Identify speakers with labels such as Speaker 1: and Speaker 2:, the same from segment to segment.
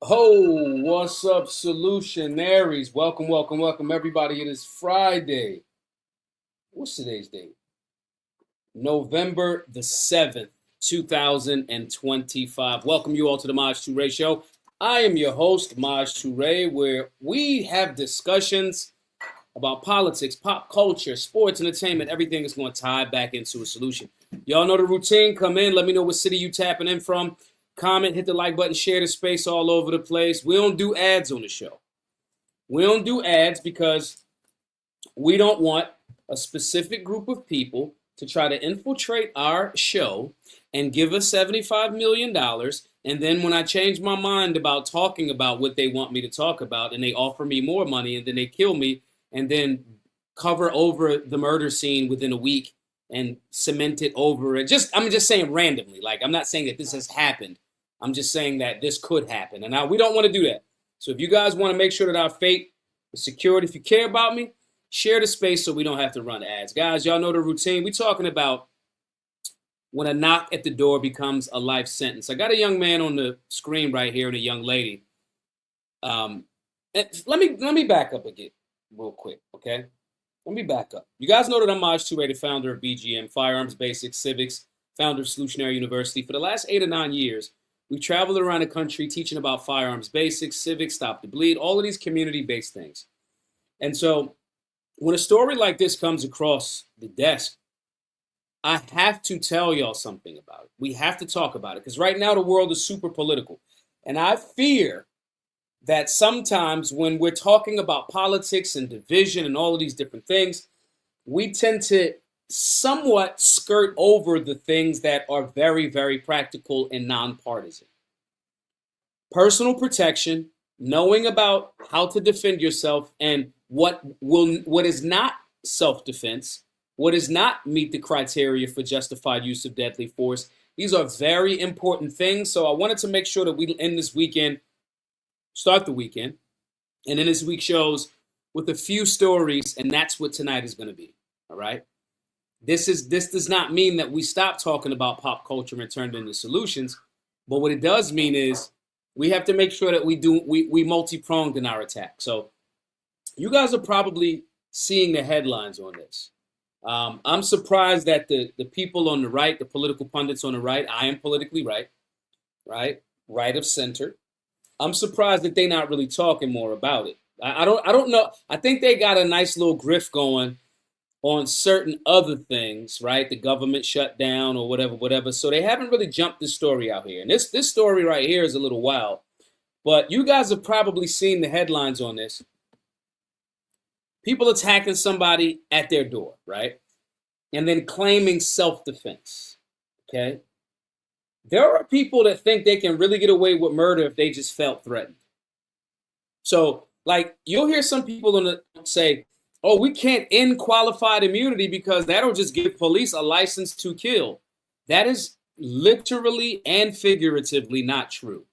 Speaker 1: Oh, what's up, solutionaries? Welcome, everybody. It is Friday. What's today's date? November the 7th, 2025. Welcome you all to the Maj Toure Show. I am your host, Maj Toure, where we have discussions about politics, pop culture, sports, entertainment. Everything is going to tie back into a solution. Y'all know the routine. Come in. Let me know what city you tapping in from. Comment, hit the like button, share the space all over the place. We don't do ads on the show. We don't do ads because we don't want a specific group of people to try to infiltrate our show and give us $75 million. And then when I change my mind about talking about what they want me to talk about and they offer me more money and then they kill me and then cover over the murder scene within a week and cement it over it. I'm just saying randomly. Like, I'm not saying that this has happened. I'm just saying that this could happen. And now we don't want to do that. So if you guys want to make sure that our fate is secured, if you care about me, share the space so we don't have to run ads. Guys, y'all know the routine. We're talking about when a knock at the door becomes a life sentence. I got a young man on the screen right here and a young lady. Let me back up again real quick, okay? Let me back up. You guys know that I'm Maj Toure, the founder of BGM, Firearms Basics, Civics, founder of Solutionary University. For the last 8 or 9 years, we've traveled around the country teaching about firearms basics, civics, stop the bleed, all of these community-based things. And so when a story like this comes across the desk, I have to tell y'all something about it. We have to talk about it because right now the world is super political. And I fear that sometimes when we're talking about politics and division and all of these different things, we tend to somewhat skirt over the things that are very, very practical and nonpartisan. Personal protection, knowing about how to defend yourself and what is not self-defense, what does not meet the criteria for justified use of deadly force. These are very important things. So I wanted to make sure that we end this weekend, start the weekend, and then this week shows with a few stories, and that's what tonight is going to be. All right. This does not mean that we stop talking about pop culture and turn it into solutions, but what it does mean is we have to make sure that we multi-pronged in our attack. So you guys are probably seeing the headlines on this. I'm surprised that the people on the right, the political pundits on the right, I am politically right of center. I'm surprised that they're not really talking more about it. I don't know. I think they got a nice little grift going on certain other things, right? The government shut down or whatever. So they haven't really jumped this story out here. And this story right here is a little wild. But you guys have probably seen the headlines on this. People attacking somebody at their door, right? And then claiming self-defense, okay? There are people that think they can really get away with murder if they just felt threatened. So, like, you'll hear some people say, oh, we can't end qualified immunity because that'll just give police a license to kill. That is literally and figuratively not true.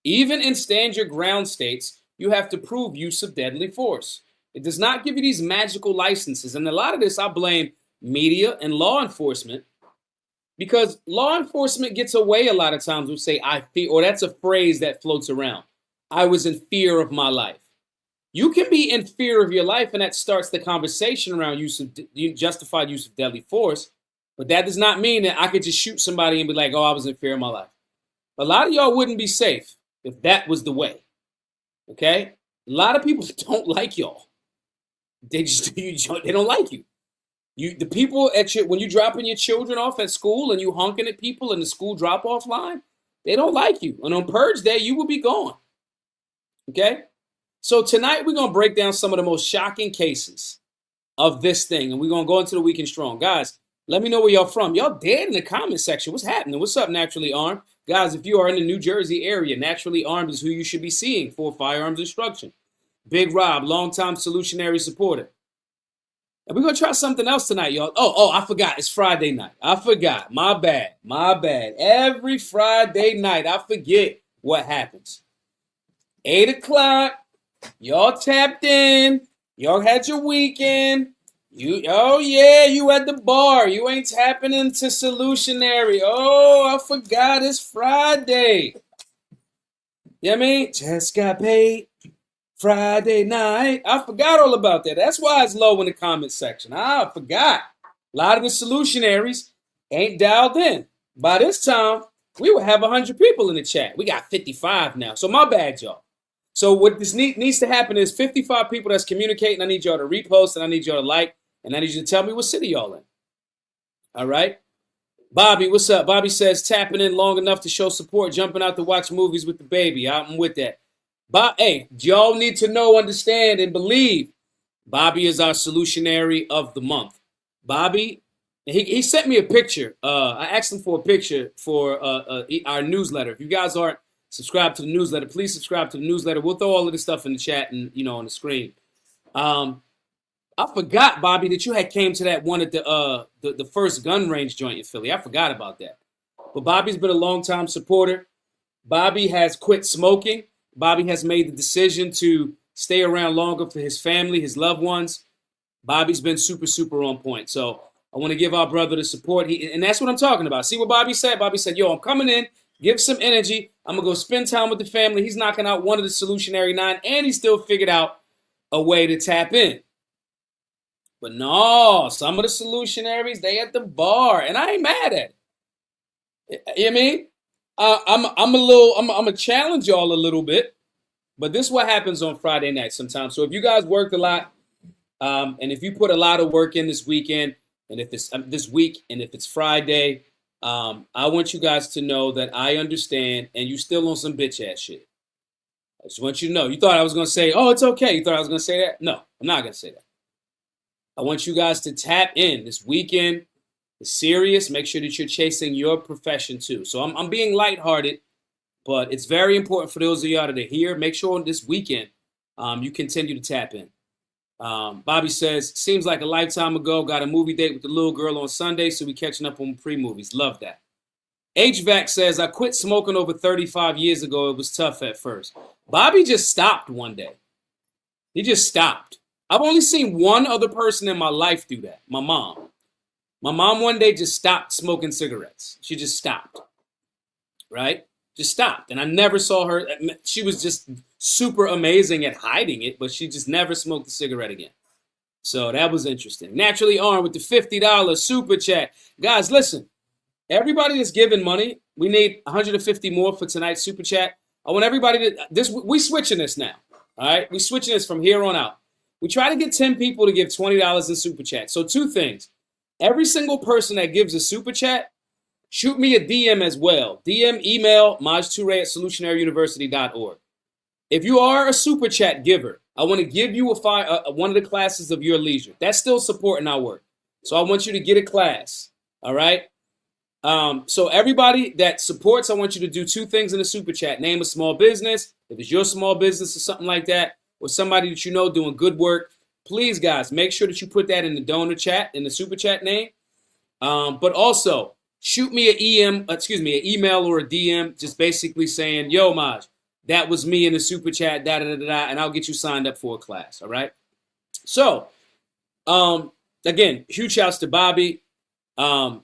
Speaker 1: Even in stand your ground states, you have to prove use of deadly force. It does not give you these magical licenses. And a lot of this, I blame media and law enforcement because law enforcement gets away a lot of times with say, I fear, or that's a phrase that floats around. I was in fear of my life. You can be in fear of your life, and that starts the conversation around justified use of deadly force. But that does not mean that I could just shoot somebody and be like, oh, I was in fear of my life. A lot of y'all wouldn't be safe if that was the way. Okay? A lot of people don't like y'all. They don't like you. The people when you dropping your children off at school and you honking at people in the school drop-off line, they don't like you. And on Purge Day, you will be gone. Okay? So tonight we're going to break down some of the most shocking cases of this thing. And we're going to go into the weekend strong. Guys, let me know where y'all from. Y'all dead in the comment section. What's happening? What's up, Naturally Armed? Guys, if you are in the New Jersey area, Naturally Armed is who you should be seeing for firearms instruction. Big Rob, longtime solutionary supporter. And we're going to try something else tonight, y'all. Oh, I forgot. It's Friday night. I forgot. My bad. Every Friday night, I forget what happens. 8 o'clock. Y'all tapped in. Y'all had your weekend. You at the bar. You ain't tapping into Solutionary. Oh, I forgot it's Friday. You know what I mean? Just got paid Friday night. I forgot all about that. That's why it's low in the comment section. I forgot. A lot of the solutionaries ain't dialed in. By this time, we would have 100 people in the chat. We got 55 now. So my bad, y'all. So what this needs to happen is 55 people that's communicating. I need y'all to repost, and I need y'all to like, and I need you to tell me what city y'all in. All right? Bobby, what's up? Bobby says, tapping in long enough to show support, jumping out to watch movies with the baby. I'm with that. Hey, y'all need to know, understand, and believe Bobby is our solutionary of the month. Bobby, he sent me a picture. I asked him for a picture for our newsletter. If you guys aren't subscribed to the newsletter, please subscribe to the newsletter. We'll throw all of this stuff in the chat and, on the screen. I forgot, Bobby, that you had came to that one at the first gun range joint in Philly. I forgot about that. But Bobby's been a long-time supporter. Bobby has quit smoking. Bobby has made the decision to stay around longer for his family, his loved ones. Bobby's been super, super on point. So I want to give our brother the support. And that's what I'm talking about. See what Bobby said? Bobby said, yo, I'm coming in. Give some energy. I'm going to go spend time with the family. He's knocking out one of the solutionary 9, and he still figured out a way to tap in. But no, some of the solutionaries, they at the bar, and I ain't mad at it. You know what I mean? I'm gonna challenge y'all a little bit, but this is what happens on Friday night sometimes. So if you guys worked a lot, and if you put a lot of work in this weekend, and if it's this week, and if it's Friday, I want you guys to know that I understand, and you still on some bitch ass shit. I just want you to know. You thought I was gonna say, oh, it's okay. You thought I was gonna say that? No, I'm not gonna say that. I want you guys to tap in this weekend. It's serious. Make sure that you're chasing your profession too. So I'm being lighthearted, but it's very important for those of y'all that are here. Make sure this weekend you continue to tap in. Bobby says, seems like a lifetime ago. Got a movie date with the little girl on Sunday, so we catching up on pre-movies. Love that. HVAC says, I quit smoking over 35 years ago. It was tough at first. Bobby just stopped one day. He just stopped. I've only seen one other person in my life do that, my mom. My mom one day just stopped smoking cigarettes. She just stopped, right? Just stopped. And I never saw her. She was just super amazing at hiding it, but she just never smoked a cigarette again. So that was interesting. Naturally Armed with the $50 super chat. Guys, listen, everybody that's giving money, we need 150 more for tonight's super chat. I want everybody to, we switching this now, all right? We switching this from here on out. We try to get 10 people to give $20 in super chat. So 2 things. Every single person that gives a super chat, shoot me a DM as well. DM, email, majtoure@solutionaryuniversity.org. If you are a super chat giver, I want to give you one of the classes of your leisure. That's still supporting our work. So I want you to get a class, all right? So everybody that supports, I want you to do 2 things in the super chat. Name a small business, if it's your small business or something like that, or somebody that you know doing good work. Please, guys, make sure that you put that in the donor chat, in the super chat name. But also, shoot me an email or a DM, just basically saying, yo, Maj, that was me in the super chat, and I'll get you signed up for a class, all right? So, again, huge shouts to Bobby. He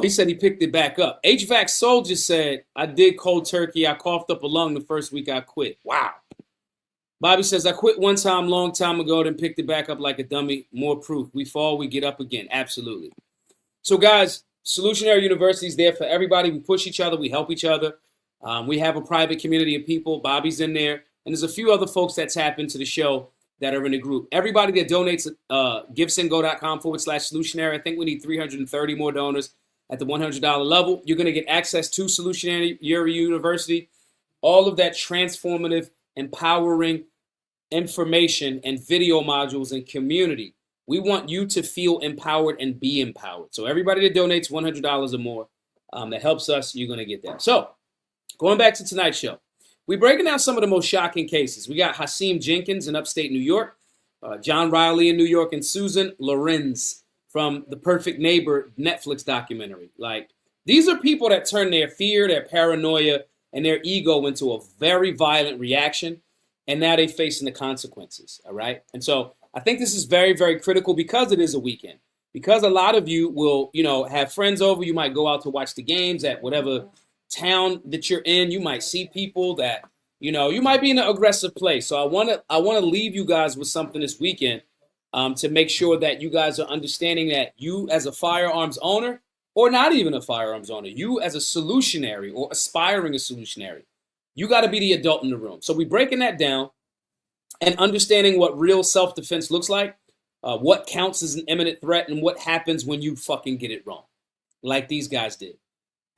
Speaker 1: said he picked it back up. HVAC Soldier said, I did cold turkey. I coughed up a lung the first week I quit. Wow. Bobby says, I quit one time, long time ago, then picked it back up like a dummy. More proof. We fall, we get up again. Absolutely. So, guys, Solutionary University is there for everybody. We push each other. We help each other. We have a private community of people. Bobby's in there. And there's a few other folks that tap into the show that are in the group. Everybody that donates, givesendgo.com/solutionary. I think we need 330 more donors at the $100 level. You're going to get access to Solutionary University. All of that transformative, empowering information and video modules and community. We want you to feel empowered and be empowered. So everybody that donates $100 or more, that helps us, you're going to get that. So going back to tonight's show, we're breaking down some of the most shocking cases. We got Hasim Jenkins in upstate New York, John Riley in New York, and Susan Lorenz from The Perfect Neighbor Netflix documentary. Like, these are people that turn their fear, their paranoia, and their ego into a very violent reaction, and now they're facing the consequences, all right? And so I think this is very, very critical because it is a weekend. Because a lot of you will, have friends over. You might go out to watch the games at whatever town that you're in, you might see people that, you might be in an aggressive place. So I want to leave you guys with something this weekend, to make sure that you guys are understanding that you as a firearms owner, or not even a firearms owner, you as a solutionary or aspiring a solutionary, you got to be the adult in the room. So we're breaking that down and understanding what real self-defense looks like, what counts as an imminent threat, and what happens when you fucking get it wrong, like these guys did.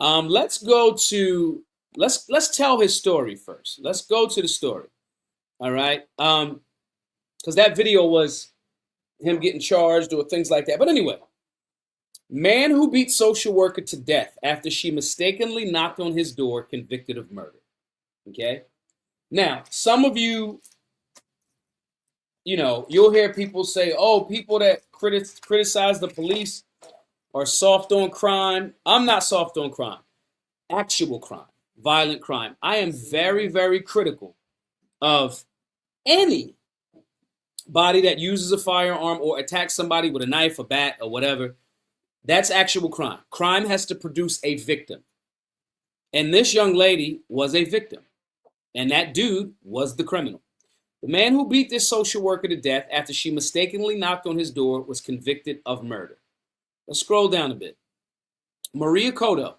Speaker 1: Let's tell his story first. Let's go to the story. All right. Because that video was him getting charged or things like that. But anyway, man who beat social worker to death after she mistakenly knocked on his door, convicted of murder. Okay. Now, some of you, you'll hear people say, oh, people that criticize the police are soft on crime. I'm not soft on crime. Actual crime, violent crime. I am very, very critical of any body that uses a firearm or attacks somebody with a knife, a bat, or whatever. That's actual crime. Crime has to produce a victim. And this young lady was a victim. And that dude was the criminal. The man who beat this social worker to death after she mistakenly knocked on his door was convicted of murder. Let's scroll down a bit. Maria Cotto,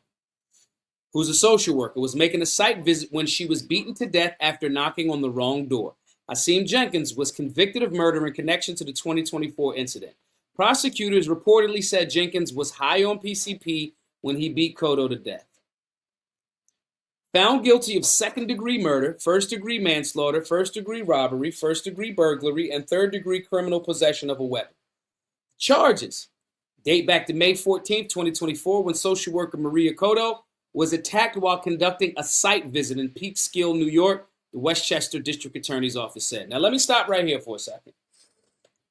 Speaker 1: who's a social worker, was making a site visit when she was beaten to death after knocking on the wrong door. Hasim Jenkins was convicted of murder in connection to the 2024 incident. Prosecutors reportedly said Jenkins was high on PCP when he beat Cotto to death. Found guilty of second-degree murder, first-degree manslaughter, first-degree robbery, first-degree burglary, and third-degree criminal possession of a weapon. Charges date back to May 14, 2024, when social worker Maria Cotto was attacked while conducting a site visit in Peekskill, New York, the Westchester District Attorney's Office said. Now, let me stop right here for a second.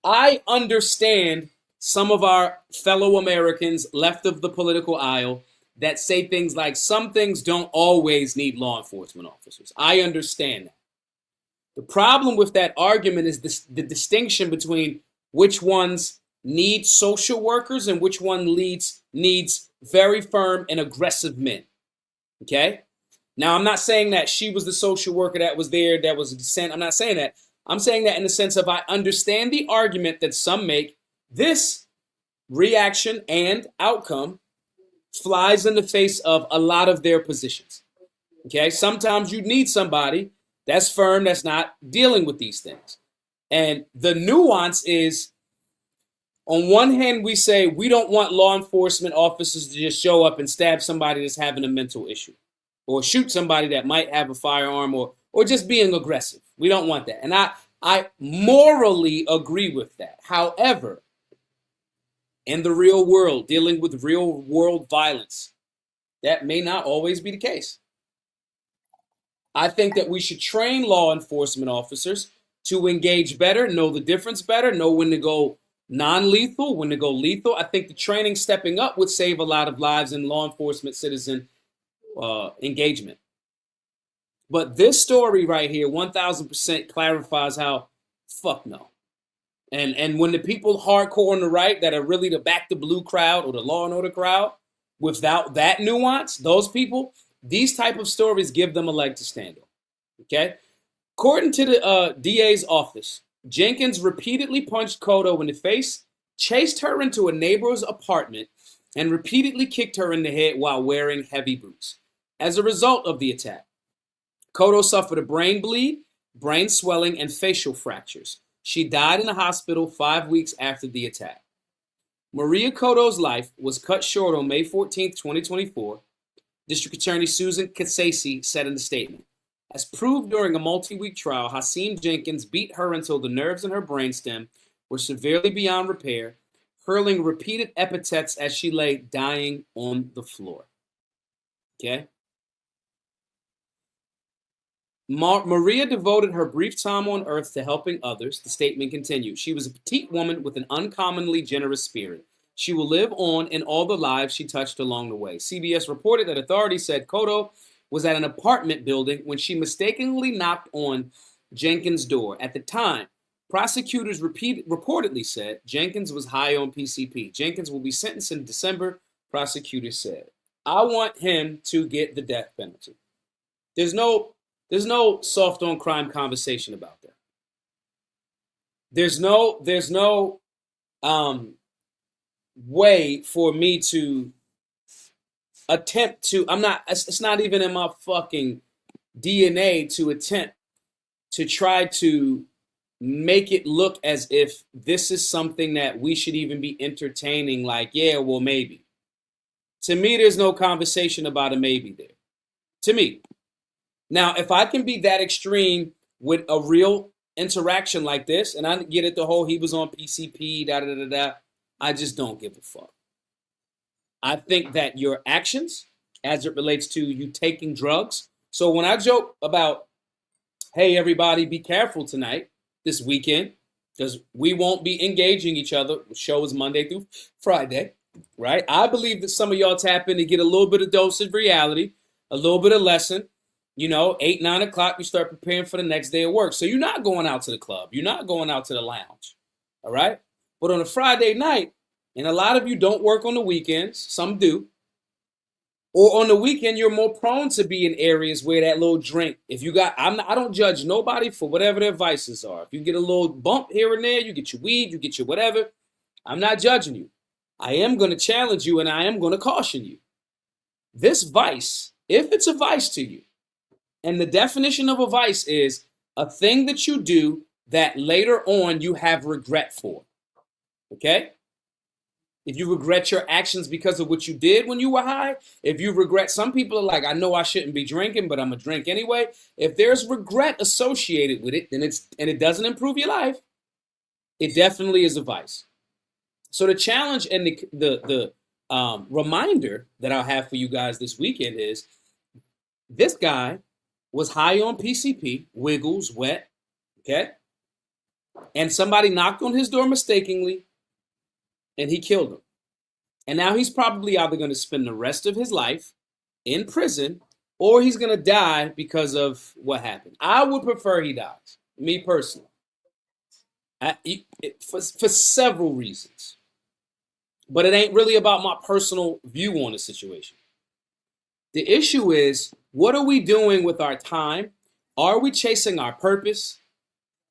Speaker 1: I understand some of our fellow Americans left of the political aisle that say things like some things don't always need law enforcement officers. I understand that. The problem with that argument is the distinction between which ones need social workers and which one needs very firm and aggressive men. Okay? Now, I'm not saying that she was the social worker that was there, that was sent. I'm not saying that. I'm saying that in the sense of I understand the argument that some make. This reaction and outcome flies in the face of a lot of their positions. Okay? Sometimes you need somebody that's firm, that's not dealing with these things. And the nuance is, on one hand, we say we don't want law enforcement officers to just show up and stab somebody that's having a mental issue or shoot somebody that might have a firearm or just being aggressive. We don't want that. And I morally agree with that. However, in the real world, dealing with real world violence, that may not always be the case. I think that we should train law enforcement officers to engage better, know the difference better, know when to go non-lethal, when to go lethal. I think the training stepping up would save a lot of lives in law enforcement citizen engagement. But this story right here, 1000% clarifies how fuck no. And when the people hardcore on the right that are really the back the blue crowd or the law and order crowd, without that nuance, those people, these type of stories give them a leg to stand on. Okay? According to the DA's office, Jenkins repeatedly punched Cotto in the face, chased her into a neighbor's apartment, and repeatedly kicked her in the head while wearing heavy boots. As a result of the attack, Cotto suffered a brain bleed, brain swelling, and facial fractures. She died in the hospital 5 weeks after the attack. Maria Cotto's life was cut short on May 14, 2024, District Attorney Susan Casasi said in the statement. As proved during a multi-week trial, Hasim Jenkins beat her until the nerves in her brainstem were severely beyond repair, hurling repeated epithets as she lay dying on the floor. Okay? Maria devoted her brief time on earth to helping others, the statement continued. She was a petite woman with an uncommonly generous spirit. She will live on in all the lives she touched along the way. CBS reported that authorities said Cotto was at an apartment building when she mistakenly knocked on Jenkins' door. At the time, prosecutors reportedly said Jenkins was high on PCP. Jenkins will be sentenced in December, prosecutors said. I want him to get the death penalty. There's no soft on crime conversation about that. There's no um, way for me to attempt to. I'm not. It's not even in my fucking DNA to attempt to try to make it look as if this is something that we should even be entertaining. Like, yeah, well, maybe. To me, there's no conversation about a maybe there. To me. Now, if I can be that extreme with a real interaction like this, and I get it, the whole he was on PCP, da da da da, I just don't give a fuck. I think that your actions, as it relates to you taking drugs. So when I joke about, hey, everybody, be careful tonight, this weekend, because we won't be engaging each other. The show is Monday through Friday, right? I believe that some of y'all tap in to get a little bit of dose of reality, a little bit of lesson. 8, 9 o'clock, you start preparing for the next day of work. So you're not going out to the club. You're not going out to the lounge, all right? But on a Friday night, and a lot of you don't work on the weekends, some do, or on the weekend, you're more prone to be in areas where that little drink, if you got, I don't judge nobody for whatever their vices are. If you get a little bump here and there, you get your weed, you get your whatever, I'm not judging you. I am going to challenge you and I am going to caution you. This vice, if it's a vice to you, and the definition of a vice is a thing that you do that later on you have regret for. Okay? If you regret your actions because of what you did when you were high, if you regret, some people are like, I know I shouldn't be drinking, but I'm gonna drink anyway. If there's regret associated with it, then it doesn't improve your life, it definitely is a vice. So the challenge and the reminder that I'll have for you guys this weekend is this guy was high on PCP, wiggles, wet, okay? And somebody knocked on his door mistakenly, and he killed him. And now he's probably either going to spend the rest of his life in prison, or he's going to die because of what happened. I would prefer he dies, me personally, for several reasons. But it ain't really about my personal view on the situation. The issue is, what are we doing with our time? Are we chasing our purpose?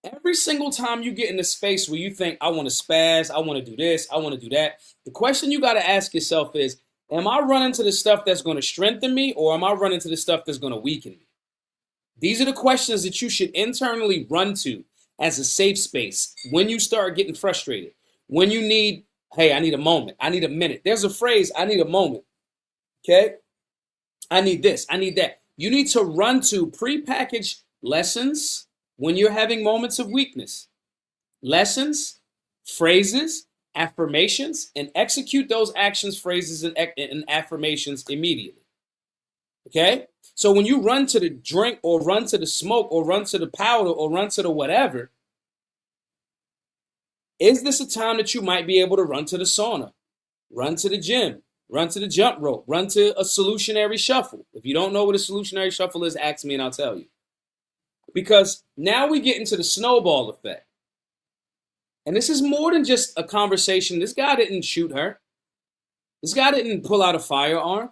Speaker 1: Every single time you get in a space where you think, I want to spaz, I want to do this, I want to do that, the question you got to ask yourself is, am I running to the stuff that's going to strengthen me, or am I running to the stuff that's going to weaken me? These are the questions that you should internally run to as a safe space when you start getting frustrated. When you need, hey, I need a moment, I need a minute. There's a phrase, I need a moment, okay? I need this, I need that. You need to run to prepackaged lessons when you're having moments of weakness. Lessons, phrases, affirmations, and execute those actions, phrases, and affirmations immediately. Okay? So when you run to the drink or run to the smoke or run to the powder or run to the whatever, is this a time that you might be able to run to the sauna, run to the gym, run to the jump rope, run to a solutionary shuffle? If you don't know what a solutionary shuffle is, ask me and I'll tell you. Because now we get into the snowball effect. And this is more than just a conversation. This guy didn't shoot her. This guy didn't pull out a firearm.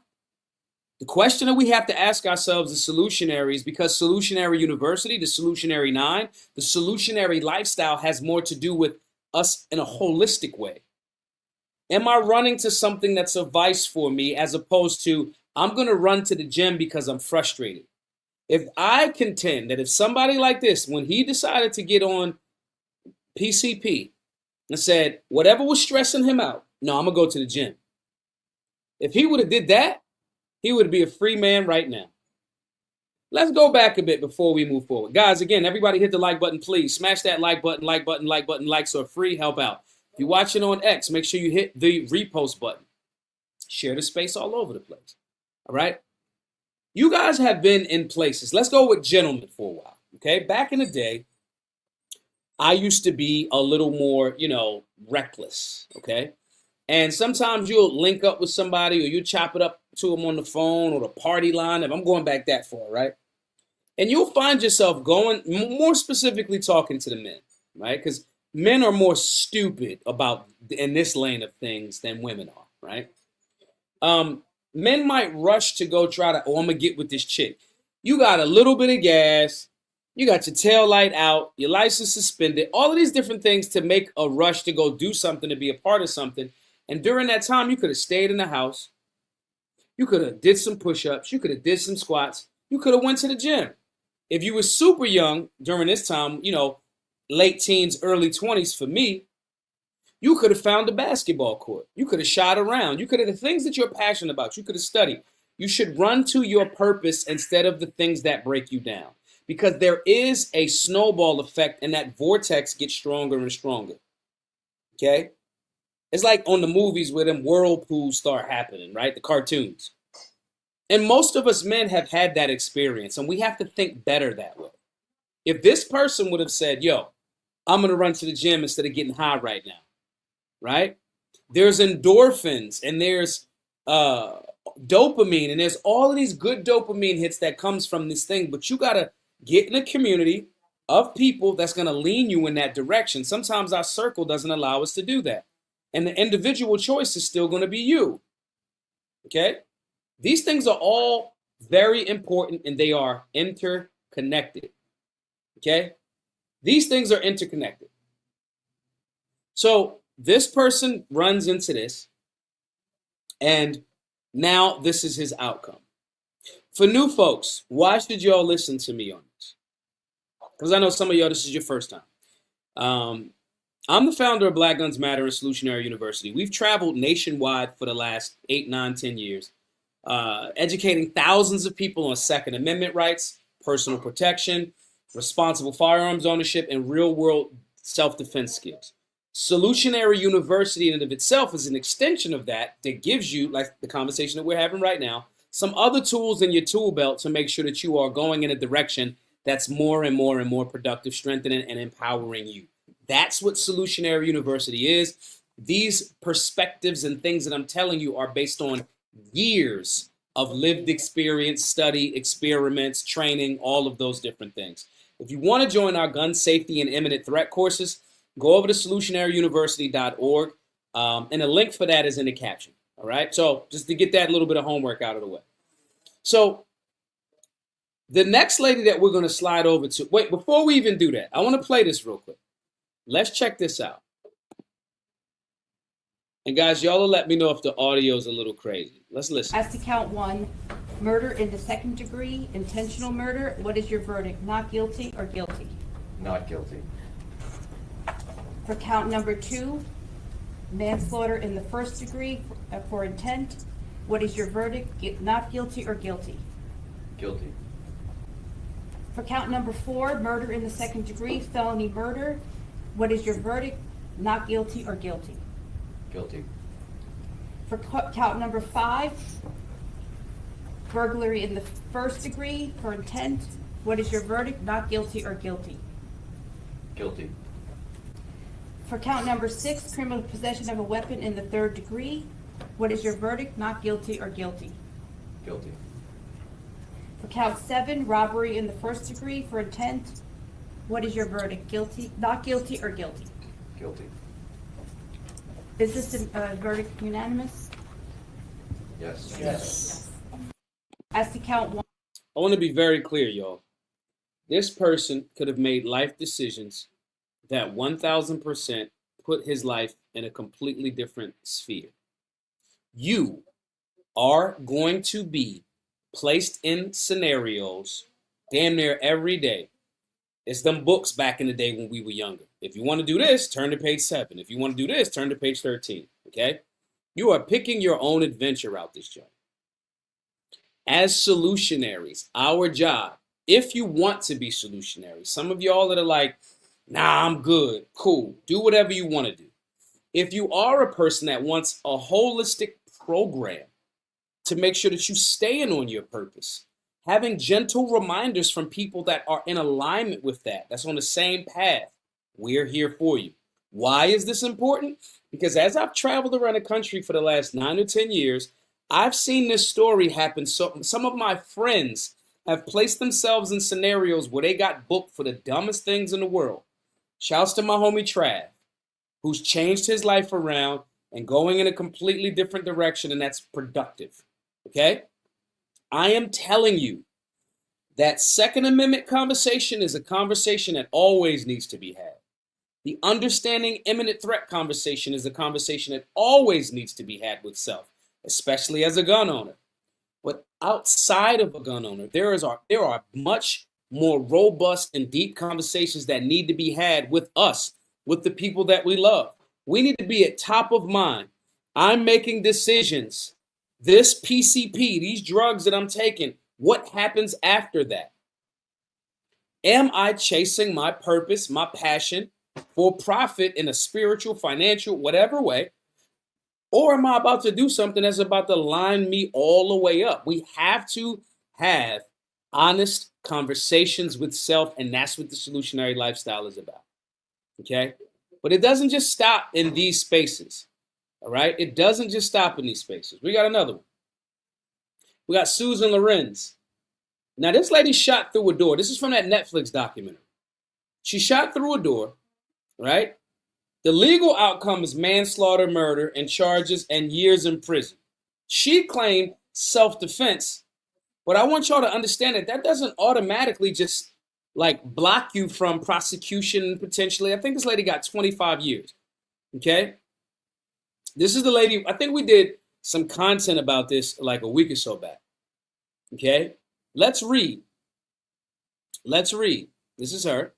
Speaker 1: The question that we have to ask ourselves as solutionaries, because Solutionary University, the Solutionary 9, the solutionary lifestyle has more to do with us in a holistic way. Am I running to something that's a vice for me as opposed to I'm going to run to the gym because I'm frustrated? If I contend that if somebody like this, when he decided to get on PCP and said, whatever was stressing him out, no, I'm going to go to the gym. If he would have did that, he would be a free man right now. Let's go back a bit before we move forward. Guys, again, everybody hit the like button, please. Smash that like button, like button, like button. Likes are free, help out. If you're watching on X, make sure you hit the repost button. Share the space all over the place. All right? You guys have been in places. Let's go with gentlemen for a while. Okay? Back in the day, I used to be a little more, reckless. Okay? And sometimes you'll link up with somebody or you chop it up to them on the phone or the party line. If I'm going back that far, right? And you'll find yourself going, more specifically talking to the men, right? Because men are more stupid about in this lane of things than women are, right? Men might rush to go try to, oh, I'm going to get with this chick. You got a little bit of gas. You got your tail light out, your license suspended, all of these different things to make a rush to go do something, to be a part of something. And during that time, you could have stayed in the house. You could have did some push-ups. You could have did some squats. You could have went to the gym. If you were super young during this time, late teens, early 20s for me, you could have found a basketball court. You could have shot around. You could have the things that you're passionate about. You could have studied. You should run to your purpose instead of the things that break you down. Because there is a snowball effect and that vortex gets stronger and stronger. Okay? It's like on the movies where them whirlpools start happening, right? The cartoons. And most of us men have had that experience, and we have to think better that way. If this person would have said, yo, I'm going to run to the gym instead of getting high right now, right? There's endorphins and there's dopamine and there's all of these good dopamine hits that comes from this thing, but you got to get in a community of people that's going to lean you in that direction. Sometimes our circle doesn't allow us to do that. And the individual choice is still going to be you. Okay? These things are all very important and they are interconnected. Okay? These things are interconnected. So this person runs into this and now this is his outcome. For new folks, why should y'all listen to me on this? Because I know some of y'all, this is your first time. I'm the founder of Black Guns Matter and Solutionary University. We've traveled nationwide for the last 8, 9, 10 years, educating thousands of people on Second Amendment rights, personal protection, responsible firearms ownership, and real-world self-defense skills. Solutionary University in and of itself is an extension of that gives you, like the conversation that we're having right now, some other tools in your tool belt to make sure that you are going in a direction that's more and more and more productive, strengthening and empowering you. That's what Solutionary University is. These perspectives and things that I'm telling you are based on years of lived experience, study, experiments, training, all of those different things. If you want to join our gun safety and imminent threat courses, go over to solutionaryuniversity.org, and the link for that is in the caption. All right, so just to get that little bit of homework out of the way. So the next lady that we're going to slide over to, wait, before we even do that, I want to play this real quick. Let's check this out. And guys, y'all will let me know if the audio is a little crazy. Let's listen.
Speaker 2: As to count 1, murder in the second degree, intentional murder, what is your verdict? Not guilty or guilty?
Speaker 3: Not guilty.
Speaker 2: For count number 2, manslaughter in the first degree for intent, what is your verdict? Not guilty or guilty?
Speaker 3: Guilty.
Speaker 2: For count number 4, murder in the second degree, felony murder, what is your verdict? Not guilty or guilty?
Speaker 3: Guilty.
Speaker 2: For count number 5, burglary in the first degree for intent, what is your verdict? Not guilty or guilty?
Speaker 3: Guilty.
Speaker 2: For count number 6, criminal possession of a weapon in the third degree, what is your verdict? Not guilty or guilty?
Speaker 3: Guilty.
Speaker 2: For count 7, robbery in the first degree for intent, what is your verdict? Guilty, not guilty or guilty?
Speaker 3: Guilty.
Speaker 2: Is this a verdict unanimous?
Speaker 3: Yes.
Speaker 2: Yes. As to count 1.
Speaker 1: I want to be very clear, y'all. This person could have made life decisions that 1,000% put his life in a completely different sphere. You are going to be placed in scenarios damn near every day. It's them books back in the day when we were younger. If you want to do this, turn to page 7. If you want to do this, turn to page 13. Okay? You are picking your own adventure out this job. As solutionaries, our job, if you want to be solutionary, some of y'all that are like, nah, I'm good, cool, do whatever you want to do. If you are a person that wants a holistic program to make sure that you staying on your purpose, having gentle reminders from people that are in alignment with that, that's on the same path, we're here for you. Why is this important? Because as I've traveled around the country for the last 9 or 10 years, I've seen this story happen. So some of my friends have placed themselves in scenarios where they got booked for the dumbest things in the world. Shouts to my homie Trav, who's changed his life around and going in a completely different direction, and that's productive. Okay? I am telling you that Second Amendment conversation is a conversation that always needs to be had. The understanding imminent threat conversation is a conversation that always needs to be had with self, especially as a gun owner. But outside of a gun owner, there are much more robust and deep conversations that need to be had with us, with the people that we love. We need to be at top of mind. I'm making decisions. This PCP, these drugs that I'm taking, what happens after that? Am I chasing my purpose, my passion for profit in a spiritual, financial, whatever way? Or am I about to do something that's about to line me all the way up? We have to have honest conversations with self, and that's what the solutionary lifestyle is about. Okay? But it doesn't just stop in these spaces. All right? It doesn't just stop in these spaces. We got another one. We got Susan Lorenz. Now, this lady shot through a door. This is from that Netflix documentary. She shot through a door, right? The legal outcome is manslaughter, murder, and charges and years in prison. She claimed self-defense, but I want y'all to understand that that doesn't automatically just like block you from prosecution potentially. I think this lady got 25 years, okay? This is the lady, I think we did some content about this like a week or so back, okay? Let's read. Let's read. This is her.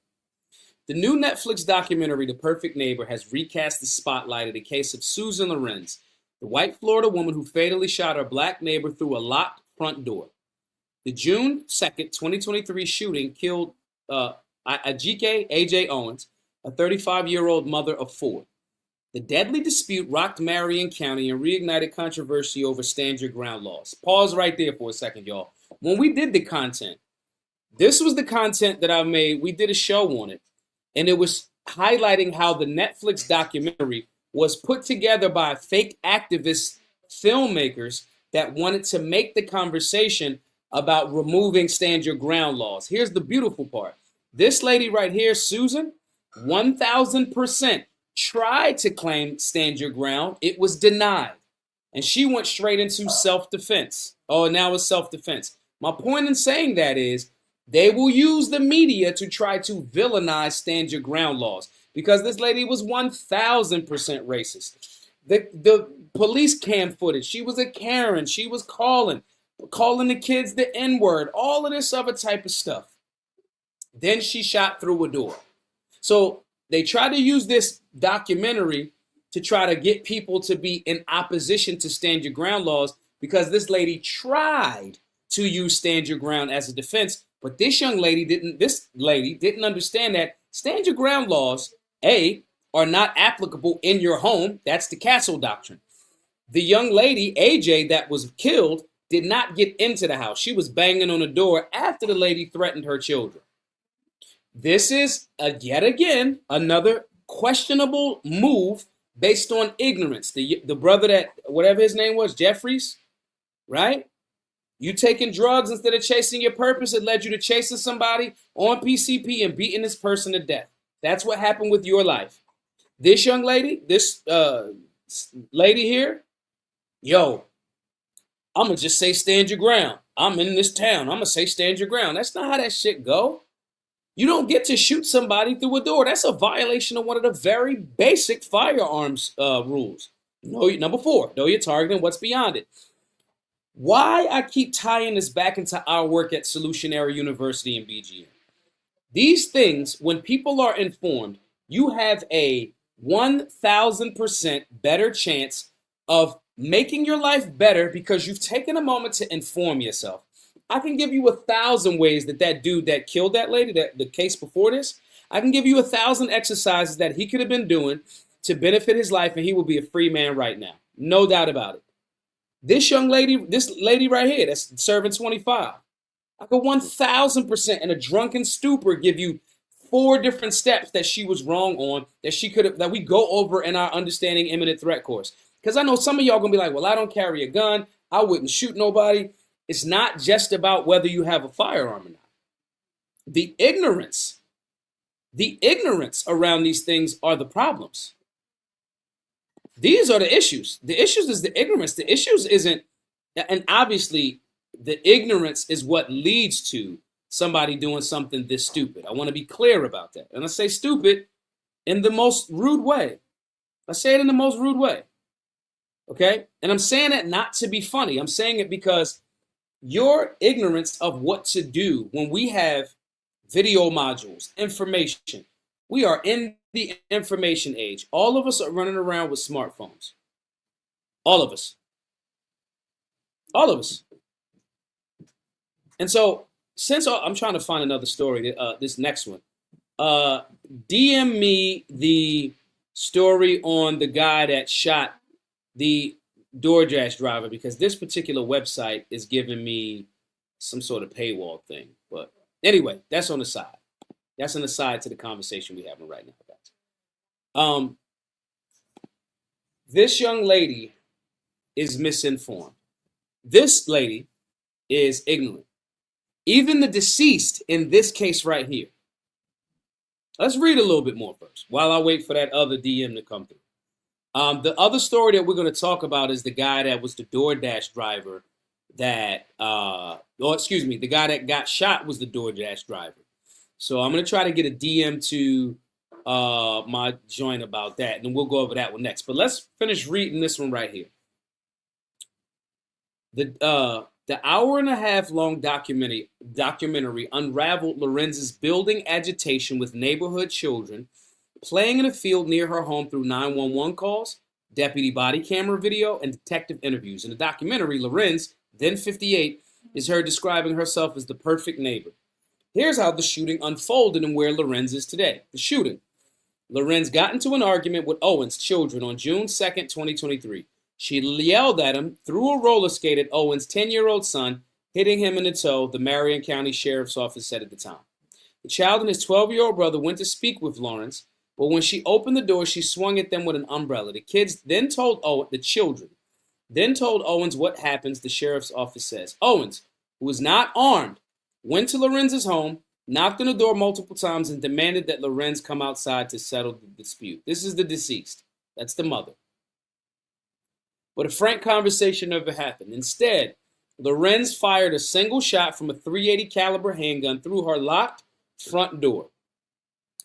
Speaker 1: The new Netflix documentary, The Perfect Neighbor, has recast the spotlight of the case of Susan Lorenz, the white Florida woman who fatally shot her black neighbor through a locked front door. The June 2nd, 2023 shooting killed Ajike A.J. Owens, a 35-year-old mother of four. The deadly dispute rocked Marion County and reignited controversy over stand your ground laws. Pause right there for a second, y'all. When we did the content, this was the content that I made. We did a show on it, and it was highlighting how the Netflix documentary was put together by fake activist filmmakers that wanted to make the conversation about removing stand your ground laws. Here's the beautiful part. This lady right here, Susan, 1,000% tried to claim stand your ground. It was denied. And she went straight into self-defense. Oh, now it's self-defense. My point in saying that is they will use the media to try to villainize stand your ground laws because this lady was 1,000% racist. The police cam footage, she was a Karen. She was calling the kids the N-word, all of this other type of stuff. Then she shot through a door. So they try to use this documentary to try to get people to be in opposition to stand your ground laws because this lady tried to use stand your ground as a defense. But this lady didn't understand that stand your ground laws, A, are not applicable in your home. That's the Castle Doctrine. The young lady, AJ, that was killed, did not get into the house. She was banging on the door after the lady threatened her children. This is, yet again, another questionable move based on ignorance. The brother that, whatever his name was, Jeffries, right? You taking drugs instead of chasing your purpose, it led you to chasing somebody on PCP and beating this person to death. That's what happened with your life. This young lady, this lady here, yo, I'm going to just say stand your ground. I'm in this town. I'm going to say stand your ground. That's not how that shit go. You don't get to shoot somebody through a door. That's a violation of one of the very basic firearms rules. Number 4, know your target and what's beyond it. Why I keep tying this back into our work at Solutionary University and BGM. These things, when people are informed, you have a 1,000% better chance of making your life better because you've taken a moment to inform yourself. I can give you 1,000 ways that dude that killed that lady, the case before this, I can give you 1,000 exercises that he could have been doing to benefit his life, and he will be a free man right now. No doubt about it. This lady right here that's serving 25, I could 1,000% in a drunken stupor give you 4 different steps that she was wrong on that we go over in our Understanding Imminent Threat course. Because I know some of y'all gonna be like, well, I don't carry a gun. I wouldn't shoot nobody. It's not just about whether you have a firearm or not. The ignorance around these things are the problems. These are the issues. The issues is the ignorance. The issues isn't And obviously, the ignorance is what leads to somebody doing something this stupid. I want to be clear about that. And I say stupid in the most rude way. I say it in the most rude way. Okay? And I'm saying it not to be funny. I'm saying it because your ignorance of what to do when we have video modules, information. We are in the information age. All of us are running around with smartphones. All of us. All of us. And so, since I'm trying to find another story, this next one, DM me the story on the guy that shot the DoorDash driver, because this particular website is giving me some sort of paywall thing. But anyway, that's on the side. That's an aside to the conversation we're having right now, guys. This young lady is misinformed. This lady is ignorant. Even the deceased in this case right here. Let's read a little bit more first while I wait for that other DM to come through. The other story that we're going to talk about is the guy that was the DoorDash driver the guy that got shot was the DoorDash driver. So I'm going to try to get a DM to my joint about that, and then we'll go over that one next. But let's finish reading this one right here. The hour and a half long documentary unraveled Lorenz's building agitation with neighborhood children playing in a field near her home through 911 calls, deputy body camera video, and detective interviews. In the documentary, Lorenz, then 58, is heard describing herself as the perfect neighbor. Here's how the shooting unfolded and where Lorenz is today. The shooting. Lorenz got into an argument with Owen's children on June 2nd, 2023. She yelled at him, threw a roller skate at Owen's 10-year-old son, hitting him in the toe, the Marion County Sheriff's Office said at the time. The child and his 12-year-old brother went to speak with Lawrence, but when she opened the door, she swung at them with an umbrella. The children then told Owens what happens, the sheriff's office says. Owens, who was not armed, went to Lorenz's home, knocked on the door multiple times, and demanded that Lorenz come outside to settle the dispute. This is the deceased. That's the mother. But a frank conversation never happened. Instead, Lorenz fired a single shot from a .380 caliber handgun through her locked front door.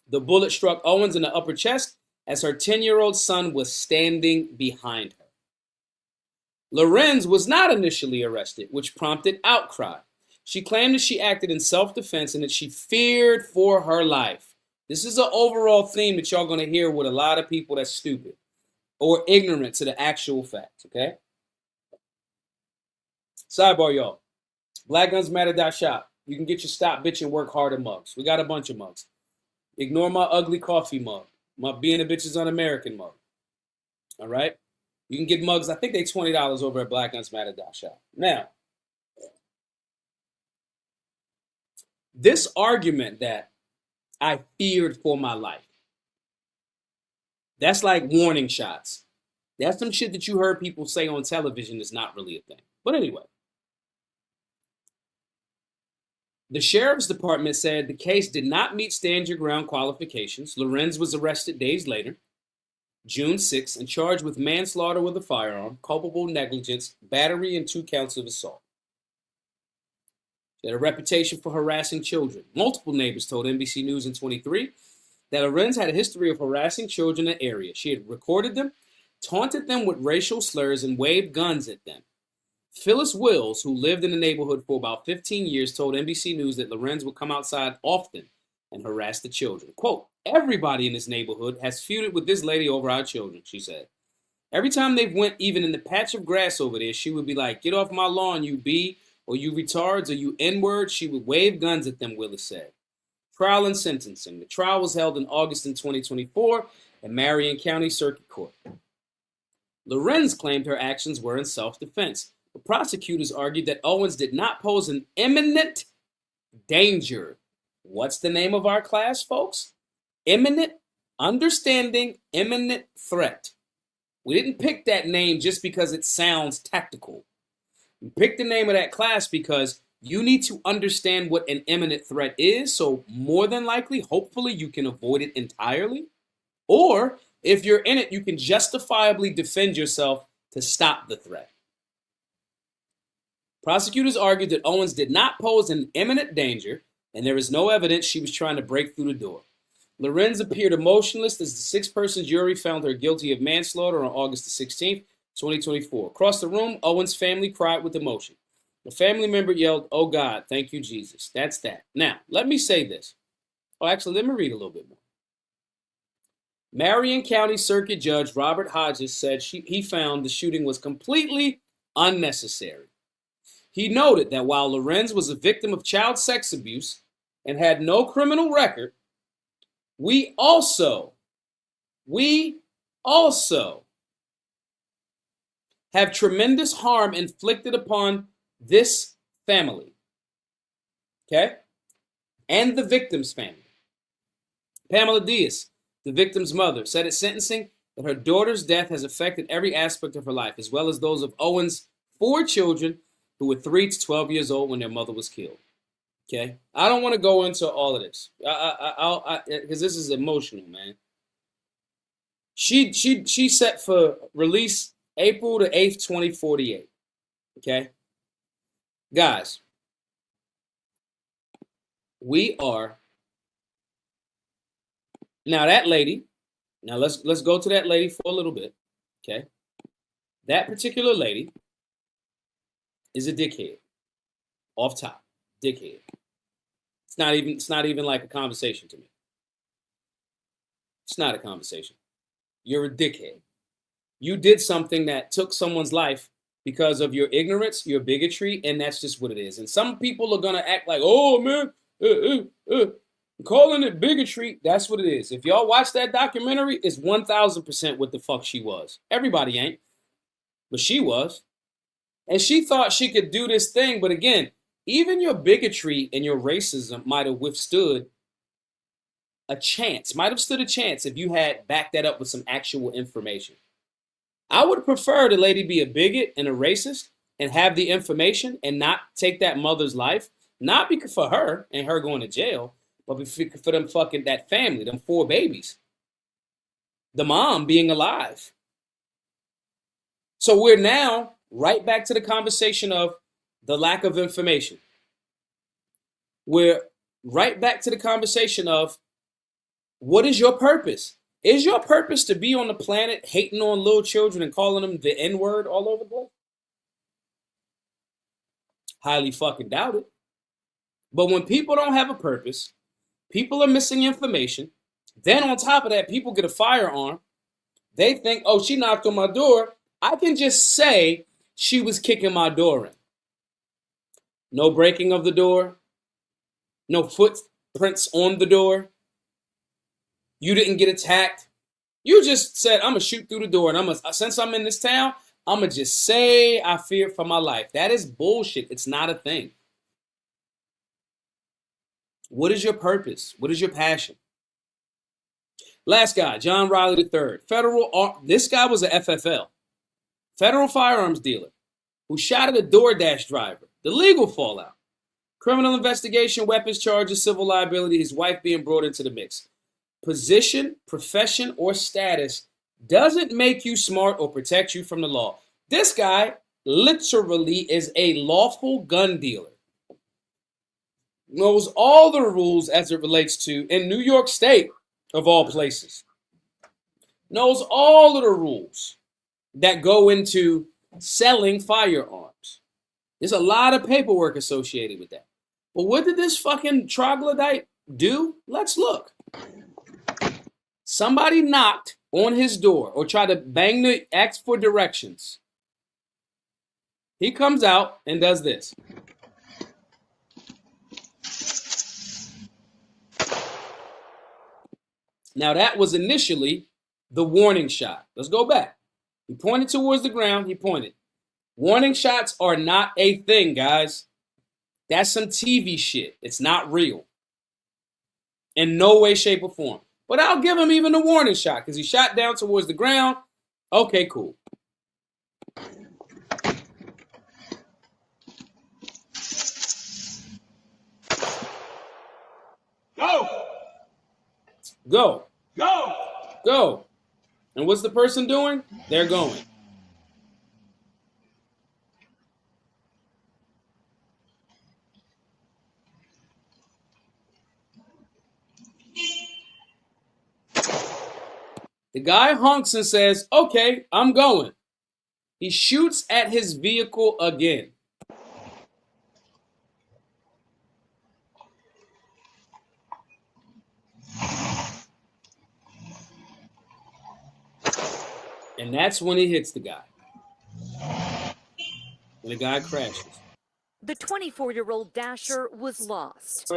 Speaker 1: The bullet struck Owens in the upper chest as her 10-year-old son was standing behind her. Lorenz was not initially arrested, which prompted outcry. She claimed that she acted in self-defense and that she feared for her life. This is an overall theme that y'all going to hear with a lot of people that's stupid or ignorant to the actual facts, okay? Sidebar, y'all. BlackGunsMatter.shop. You can get your Stop Bitchin' Work Harder mugs. We got a bunch of mugs. Ignore my ugly coffee mug. My Being a Bitch is Un-American mug. All right? You can get mugs. I think they're $20 over at BlackGunsMatter.shop. Now, this argument that I feared for my life, that's like warning shots. That's some shit that you heard people say on television is not really a thing. But anyway, the sheriff's department said the case did not meet stand your ground qualifications. Lorenz was arrested days later, June 6th, and charged with manslaughter with a firearm, culpable negligence, battery, and 2 counts of assault. She had a reputation for harassing children. Multiple neighbors told NBC News in 23 that Lorenz had a history of harassing children in the area. She had recorded them, taunted them with racial slurs, and waved guns at them. Phyllis Wills, who lived in the neighborhood for about 15 years, told NBC News that Lorenz would come outside often and harass the children. Quote, everybody in this neighborhood has feuded with this lady over our children, she said. Every time they went even in the patch of grass over there, she would be like, get off my lawn, you B, or you retards, or you N-word. She would wave guns at them, Willis said. Trial and sentencing. The trial was held in August in 2024 at Marion County Circuit Court. Lorenz claimed her actions were in self-defense. The prosecutors argued that Owens did not pose an imminent danger. What's the name of our class, folks? Imminent, understanding, imminent threat. We didn't pick that name just because it sounds tactical. We picked the name of that class because you need to understand what an imminent threat is, so more than likely, hopefully, you can avoid it entirely. Or, if you're in it, you can justifiably defend yourself to stop the threat. Prosecutors argued that Owens did not pose an imminent danger, and there is no evidence she was trying to break through the door. Lorenz appeared emotionless as the six-person jury found her guilty of manslaughter on August the 16th, 2024. Across the room, Owens' family cried with emotion. A family member yelled, "Oh God, thank you, Jesus." That's that. Now, let me say this. Oh, actually, let me read a little bit more. Marion County Circuit Judge Robert Hodges said he found the shooting was completely unnecessary. He noted that while Lorenz was a victim of child sex abuse and had no criminal record, we also have tremendous harm inflicted upon this family, okay, and the victim's family. Pamela Diaz, the victim's mother, said at sentencing that her daughter's death has affected every aspect of her life, as well as those of Owens' 4 children who were 3 to 12 years old when their mother was killed. Okay, I don't want to go into all of this because this is emotional, man. She set for release April the 8th, 2048. Okay, guys, we are now that lady. Now let's go to that lady for a little bit. Okay, that particular lady is a dickhead. Off top, dickhead. It's not even like a conversation to me. It's not a conversation. You're a dickhead. You did something that took someone's life because of your ignorance, your bigotry, and that's just what it is. And some people are gonna act like, "Oh man, calling it bigotry." That's what it is. If y'all watch that documentary, it's 1000% what the fuck she was. Everybody ain't, but she was. And she thought she could do this thing. But again, even your bigotry and your racism might have withstood a chance, if you had backed that up with some actual information. I would prefer the lady be a bigot and a racist and have the information and not take that mother's life, not because for her and her going to jail, but for them fucking that family, them 4 babies. The mom being alive. So we're now right back to the conversation of the lack of information. We're right back to the conversation of what is your purpose? Is your purpose to be on the planet hating on little children and calling them the N-word all over the place? Highly fucking doubt it. But when people don't have a purpose, people are missing information. Then on top of that, people get a firearm. They think, "Oh, she knocked on my door. I can just say she was kicking my door in." No breaking of the door. No footprints on the door. You didn't get attacked. You just said, "I'm going to shoot through the door. And since I'm in this town, I'm going to just say I fear for my life." That is bullshit. It's not a thing. What is your purpose? What is your passion? Last guy, John Riley III. This guy was a FFL. Federal firearms dealer who shot at a DoorDash driver. The legal fallout. Criminal investigation, weapons charges, civil liability, his wife being brought into the mix. Position, profession, or status doesn't make you smart or protect you from the law. This guy literally is a lawful gun dealer. Knows all the rules as it relates to, in New York State, of all places. Knows all of the rules that go into selling firearms. There's a lot of paperwork associated with that. But what did this fucking troglodyte do? Let's look. Somebody knocked on his door or tried to ask for directions. He comes out and does this. Now that was initially the warning shot. Let's go back. He pointed towards the ground. He pointed. Warning shots are not a thing, guys. That's some TV shit. It's not real. In no way, shape, or form. But I'll give him even the warning shot because he shot down towards the ground. Okay, cool.
Speaker 4: Go!
Speaker 1: Go.
Speaker 4: Go!
Speaker 1: Go. And what's the person doing? They're going. The guy honks and says, okay, I'm going. He shoots at his vehicle again. And that's when he hits the guy. And the guy crashes.
Speaker 4: The 24-year-old Dasher was lost.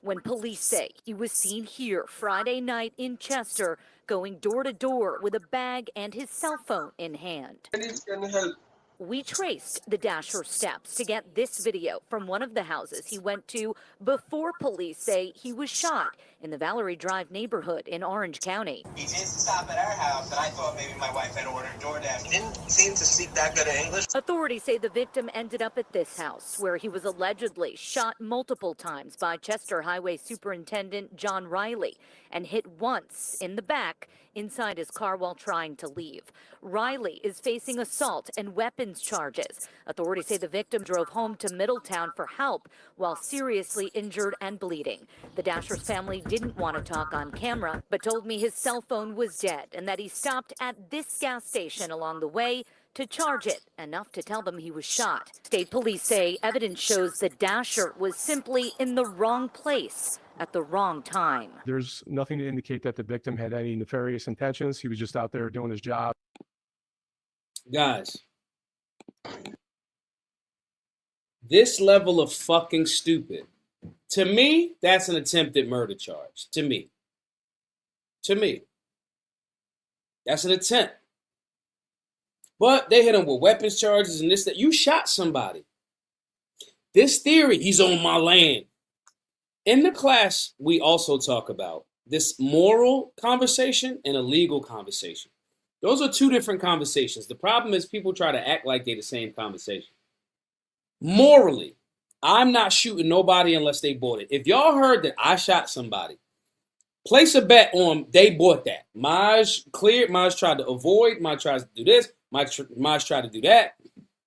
Speaker 4: When police say he was seen here Friday night in Chester, going door to door with a bag and his cell phone in hand. We traced the Dasher steps to get this video from one of the houses he went to before police say he was shot in the Valerie Drive neighborhood in Orange County.
Speaker 5: He did stop at our house, and I thought maybe my wife had ordered DoorDash. He didn't seem to speak that good of English.
Speaker 4: Authorities say the victim ended up at this house, where he was allegedly shot multiple times by Chester Highway Superintendent John Riley and hit once in the back inside his car while trying to leave. Riley is facing assault and weapons charges. Authorities say the victim drove home to Middletown for help while seriously injured and bleeding. The Dasher's family didn't want to talk on camera, but told me his cell phone was dead and that he stopped at this gas station along the way to charge it, enough to tell them he was shot. State police say evidence shows the Dasher was simply in the wrong place at the wrong time.
Speaker 6: There's nothing to indicate that the victim had any nefarious intentions. He was just out there doing his job.
Speaker 1: Guys, this level of fucking stupid, to me, that's an attempted murder charge. To me. That's an attempt. But they hit him with weapons charges and this, that. You shot somebody. This theory, he's on my land. In the class, we also talk about this moral conversation and a legal conversation. Those are two different conversations. The problem is people try to act like they're the same conversation. Morally, I'm not shooting nobody unless they bought it. If y'all heard that I shot somebody, place a bet on they bought that. Maj cleared, Maj tried to avoid, Maj tries to do this, Maj tried to do that.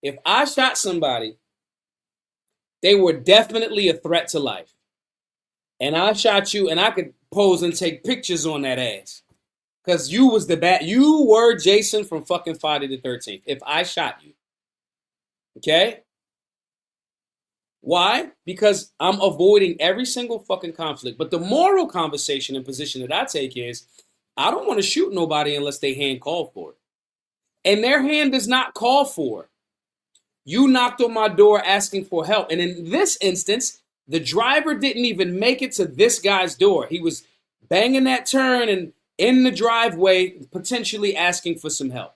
Speaker 1: If I shot somebody, they were definitely a threat to life. And I shot you, and I could pose and take pictures on that ass. Because you was the bad. You were Jason from fucking Friday the 13th. If I shot you. Okay? Why? Because I'm avoiding every single fucking conflict. But the moral conversation and position that I take is, I don't want to shoot nobody unless they hand call for it. And their hand does not call for it. You knocked on my door asking for help. And in this instance, the driver didn't even make it to this guy's door. He was banging that turn and in the driveway, potentially asking for some help.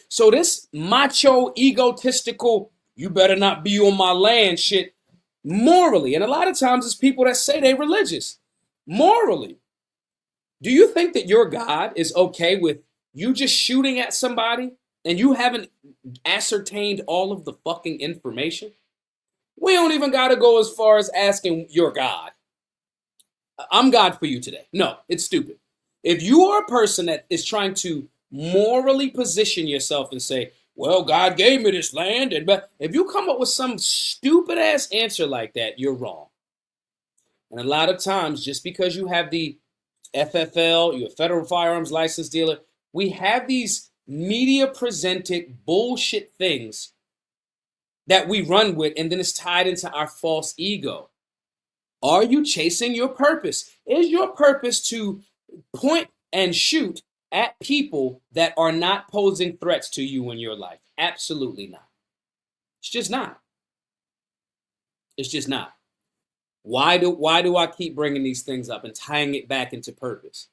Speaker 1: So this macho, egotistical, you better not be on my land shit, morally, and a lot of times it's people that say they're religious, morally. Do you think that your God is okay with you just shooting at somebody and you haven't ascertained all of the fucking information? We don't even got to go as far as asking your God. I'm God for you today. No, it's stupid. If you are a person that is trying to morally position yourself and say, well, God gave me this land, but if you come up with some stupid ass answer like that, you're wrong. And a lot of times, just because you have the FFL, you're a federal firearms license dealer, we have these media presented bullshit things that we run with, and then it's tied into our false ego. Are you chasing your purpose? Is your purpose to point and shoot at people that are not posing threats to you in your life? Absolutely not. It's just not. It's just not. Why do I keep bringing these things up and tying it back into purpose?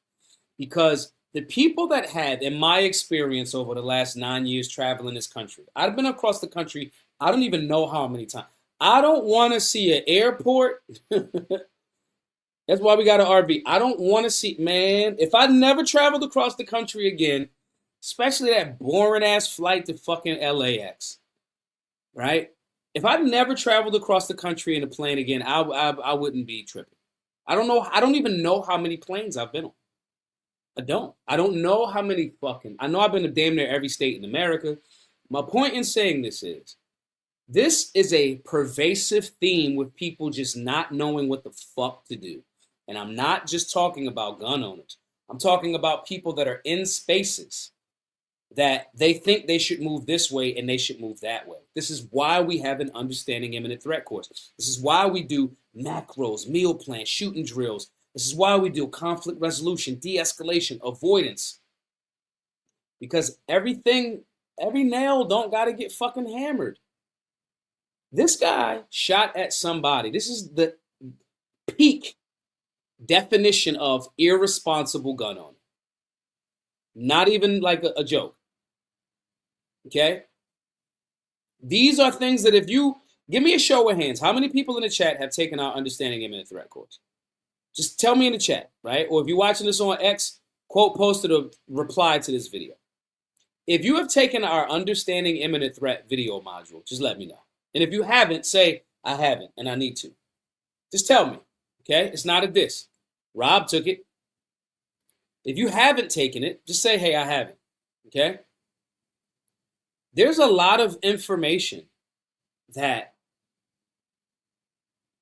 Speaker 1: Because the people that have, in my experience over the last 9 years traveling this country, I've been across the country, I don't even know how many times. I don't want to see an airport. That's why we got an RV. I don't want to see, man, if I never traveled across the country again, especially that boring ass flight to fucking LAX, right? If I never traveled across the country in a plane again, I wouldn't be tripping. I don't know. I don't even know how many planes I've been on. I don't know how many I know I've been to damn near every state in America. My point in saying this is a pervasive theme with people just not knowing what the fuck to do. And I'm not just talking about gun owners. I'm talking about people that are in spaces that they think they should move this way and they should move that way. This is why we have an understanding imminent threat course. This is why we do macros, meal plans, shooting drills. This is why we do conflict resolution, de-escalation, avoidance. Because every nail don't got to get fucking hammered. This guy shot at somebody. This is the peak definition of irresponsible gun owner. Not even like a joke. Okay? These are things that if you, give me a show of hands. How many people in the chat have taken our Understanding Imminent Threat course? Just tell me in the chat, right? Or if you're watching this on X, quote posted a reply to this video. If you have taken our Understanding Imminent Threat video module, just let me know. And if you haven't, say, I haven't and I need to. Just tell me, okay? It's not a diss. Rob took it. If you haven't taken it, just say, hey, I haven't, okay? There's a lot of information that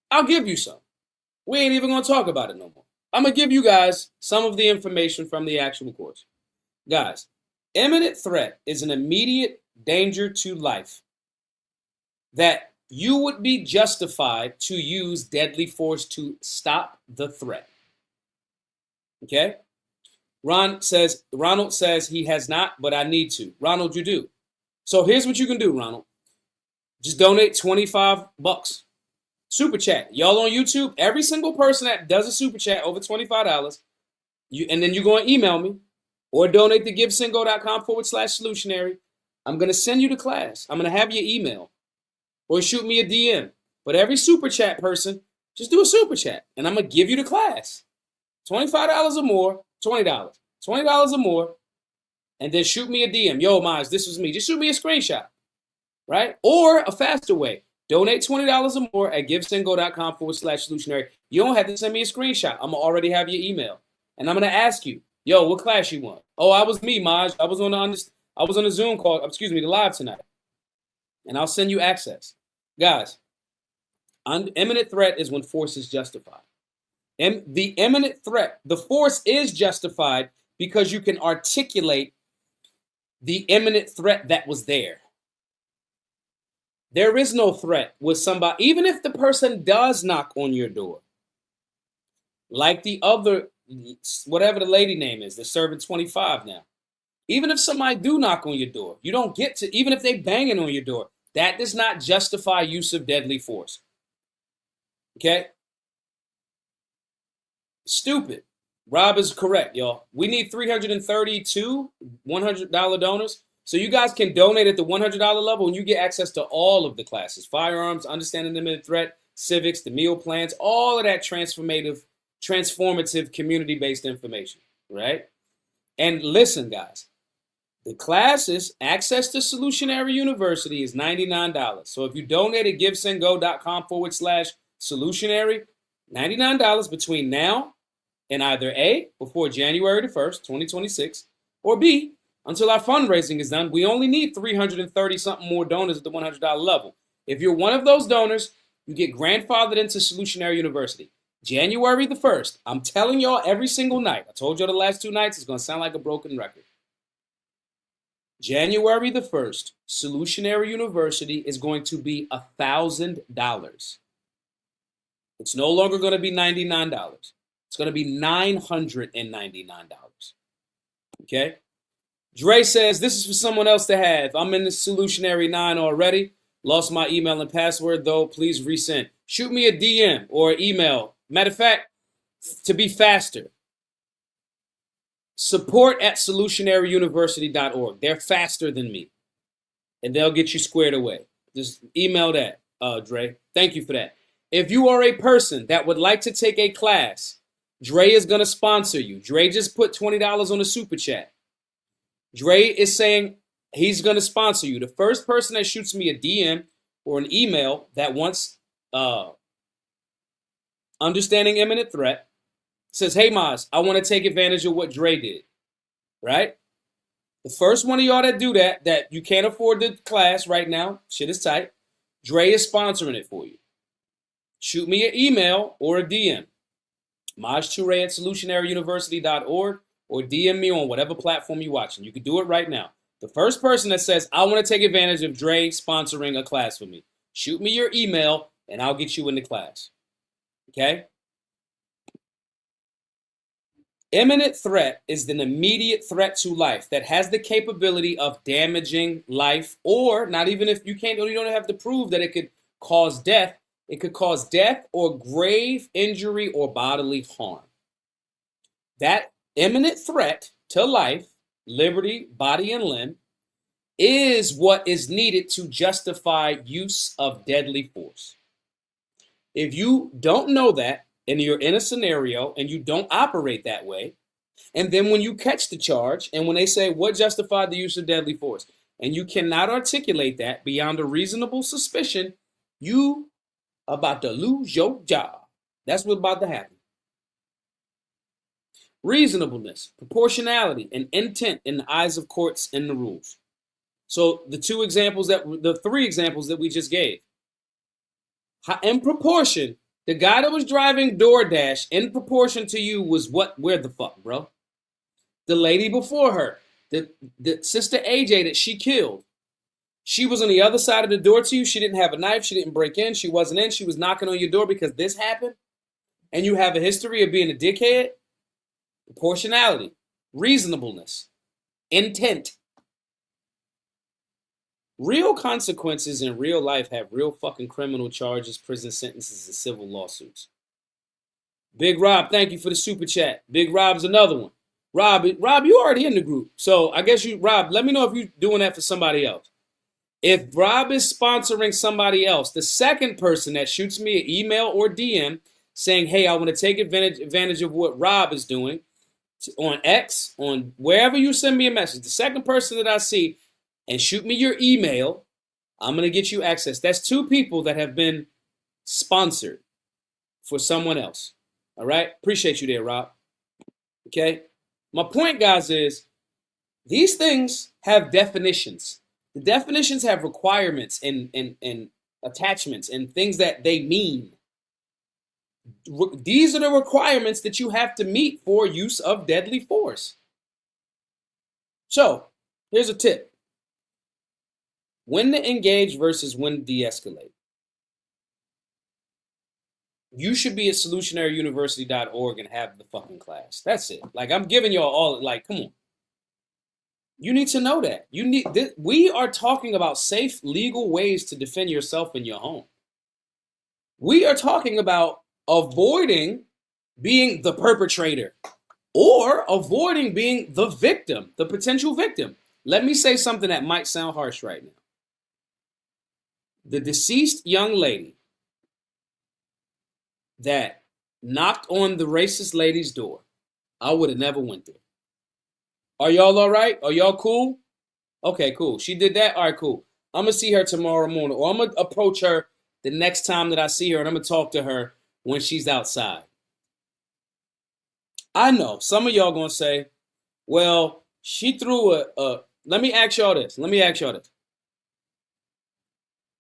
Speaker 1: I'll give you some. We ain't even going to talk about it no more. I'm going to give you guys some of the information from the actual course. Guys, imminent threat is an immediate danger to life that you would be justified to use deadly force to stop the threat. Okay? Ronald says he has not, but I need to. Ronald, you do. So here's what you can do, Ronald. Just donate $25. Super chat. Y'all on YouTube, every single person that does a super chat over $25, and then you're going to email me or donate to givesingo.com/solutionary. I'm going to send you to class. I'm going to have your email or shoot me a DM. But every super chat person, just do a super chat and I'm going to give you the class. $25 or more, $20. $20 or more, and then shoot me a DM. Yo, Maj, this was me. Just shoot me a screenshot, right? Or a faster way. Donate $20 or more at givesingo.com/solutionary. You don't have to send me a screenshot. I'm going to already have your email. And I'm going to ask you, yo, what class you want? Oh, I was me, Maj. I was on the Zoom call, the live tonight. And I'll send you access. Guys, imminent threat is when force is justified. And the imminent threat, the force is justified because you can articulate the imminent threat that was there. There is no threat with somebody, even if the person does knock on your door. Like the other, whatever the lady name is, they're serving 25 now. Even if somebody do knock on your door, you don't get to, even if they banging on your door, that does not justify use of deadly force. Okay? Stupid. Rob is correct, y'all. We need 332 $100 donors. So you guys can donate at the $100 level and you get access to all of the classes. Firearms, understanding the imminent threat, civics, the meal plans, all of that transformative, community-based information, right? And listen, guys, the classes, access to Solutionary University is $99. So if you donate at givesingo.com/solutionary, $99 between now and either A, before January the 1st, 2026, or B, until our fundraising is done. We only need 330-something more donors at the $100 level. If you're one of those donors, you get grandfathered into Solutionary University. January the 1st, I'm telling y'all every single night. I told y'all the last 2 nights, it's going to sound like a broken record. January the 1st, Solutionary University is going to be $1,000. It's no longer going to be $99. It's going to be $999. Okay? Dre says, this is for someone else to have. I'm in the Solutionary 9 already. Lost my email and password, though. Please resend. Shoot me a DM or an email. Matter of fact, to be faster, support@solutionaryuniversity.org. They're faster than me. And they'll get you squared away. Just email that, Dre. Thank you for that. If you are a person that would like to take a class, Dre is going to sponsor you. Dre just put $20 on the super chat. Dre is saying he's going to sponsor you. The first person that shoots me a DM or an email that wants understanding imminent threat says, hey, Maz, I want to take advantage of what Dre did, right? The first one of y'all that do that you can't afford the class right now, shit is tight, Dre is sponsoring it for you. Shoot me an email or a DM. Maj Toure at solutionaryuniversity.org or DM me on whatever platform you're watching. You can do it right now. The first person that says, I want to take advantage of Dre sponsoring a class for me, shoot me your email and I'll get you in the class. Okay? Imminent threat is an immediate threat to life that has the capability of damaging life, or not even if you don't have to prove that it could cause death. It could cause death or grave injury or bodily harm. That imminent threat to life, liberty, body, and limb is what is needed to justify use of deadly force. If you don't know that, and you're in a scenario and you don't operate that way, and then when you catch the charge and when they say what justified the use of deadly force, and you cannot articulate that beyond a reasonable suspicion, you about to lose your job. That's what's about to happen. Reasonableness, proportionality, and intent in the eyes of courts and the rules. So the three examples that we just gave. In proportion, the guy that was driving DoorDash in proportion to you was where the fuck, bro? The lady before her, the sister AJ that she killed, she was on the other side of the door to you. She didn't have a knife. She didn't break in. She wasn't in. She was knocking on your door because this happened. And you have a history of being a dickhead. Proportionality, reasonableness, intent. Real consequences in real life have real fucking criminal charges, prison sentences, and civil lawsuits. Big Rob, thank you for the super chat. Big Rob's another one. Rob, you already in the group. So I guess Rob, let me know if you're doing that for somebody else. If Rob is sponsoring somebody else, the second person that shoots me an email or DM saying, hey, I want to take advantage of what Rob is doing on X, on wherever you send me a message, the second person that I see and shoot me your email, I'm going to get you access. That's two people that have been sponsored for someone else. All right? Appreciate you there, Rob. Okay? My point, guys, is these things have definitions. The definitions have requirements and attachments and things that they mean. These are the requirements that you have to meet for use of deadly force. So, here's a tip. When to engage versus when to de-escalate. You should be at solutionaryuniversity.org and have the fucking class. That's it. Like, I'm giving y'all all, like, come on. You need to know that. We are talking about safe, legal ways to defend yourself in your home. We are talking about avoiding being the perpetrator or avoiding being the victim, the potential victim. Let me say something that might sound harsh right now. The deceased young lady that knocked on the racist lady's door, I would have never went there. Are y'all all right? Are y'all cool? Okay, cool. She did that? All right, cool. I'm going to see her tomorrow morning, or I'm going to approach her the next time that I see her, and I'm going to talk to her when she's outside. I know some of y'all going to say, well, she threw let me ask y'all this.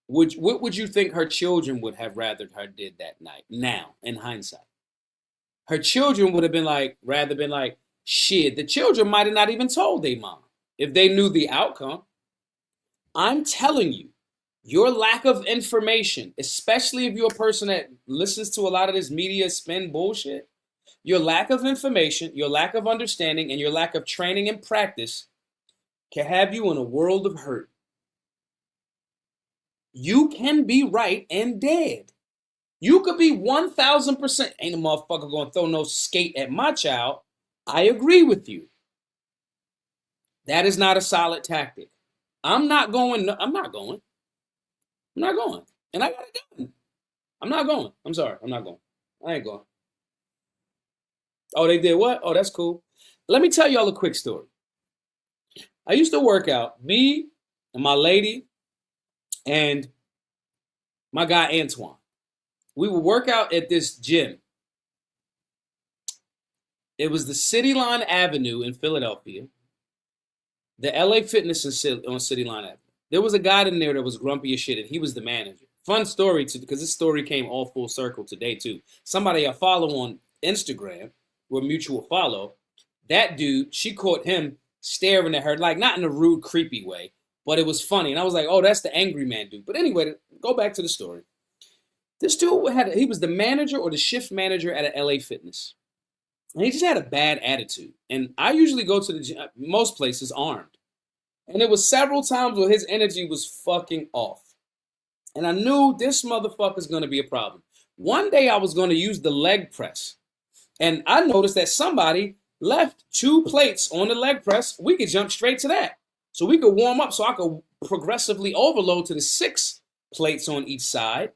Speaker 1: What would you think her children would have rather her did that night? Now, in hindsight, her children would have been like, shit. The children might have not even told their mom if they knew the outcome. I'm telling you, your lack of information, especially if you're a person that listens to a lot of this media spin bullshit, your lack of information, your lack of understanding, and your lack of training and practice can have you in a world of hurt. You can be right and dead. You could be 1,000%. Ain't a motherfucker gonna throw no skate at my child. I agree with you. That is not a solid tactic. I'm not going. And I got a gun. I'm not going. I'm sorry. I'm not going. I ain't going. Oh, they did what? Oh, that's cool. Let me tell y'all a quick story. I used to work out, me and my lady and my guy Antoine. We would work out at this gym. It was the City Line Avenue in Philadelphia. The LA Fitness on City Line Avenue. There was a guy in there that was grumpy as shit, and he was the manager. Fun story, too, because this story came all full circle today, too. Somebody I follow on Instagram, we're mutual follow, that dude, she caught him staring at her, like not in a rude, creepy way, but it was funny. And I was like, oh, that's the angry man dude. But anyway, go back to the story. This dude he was the manager or the shift manager at a LA Fitness. And he just had a bad attitude. And I usually go to the gym, most places armed. And it was several times where his energy was fucking off. And I knew this motherfucker's going to be a problem. One day I was going to use the leg press. And I noticed that somebody left 2 plates on the leg press. We could jump straight to that. So we could warm up so I could progressively overload to the 6 plates on each side.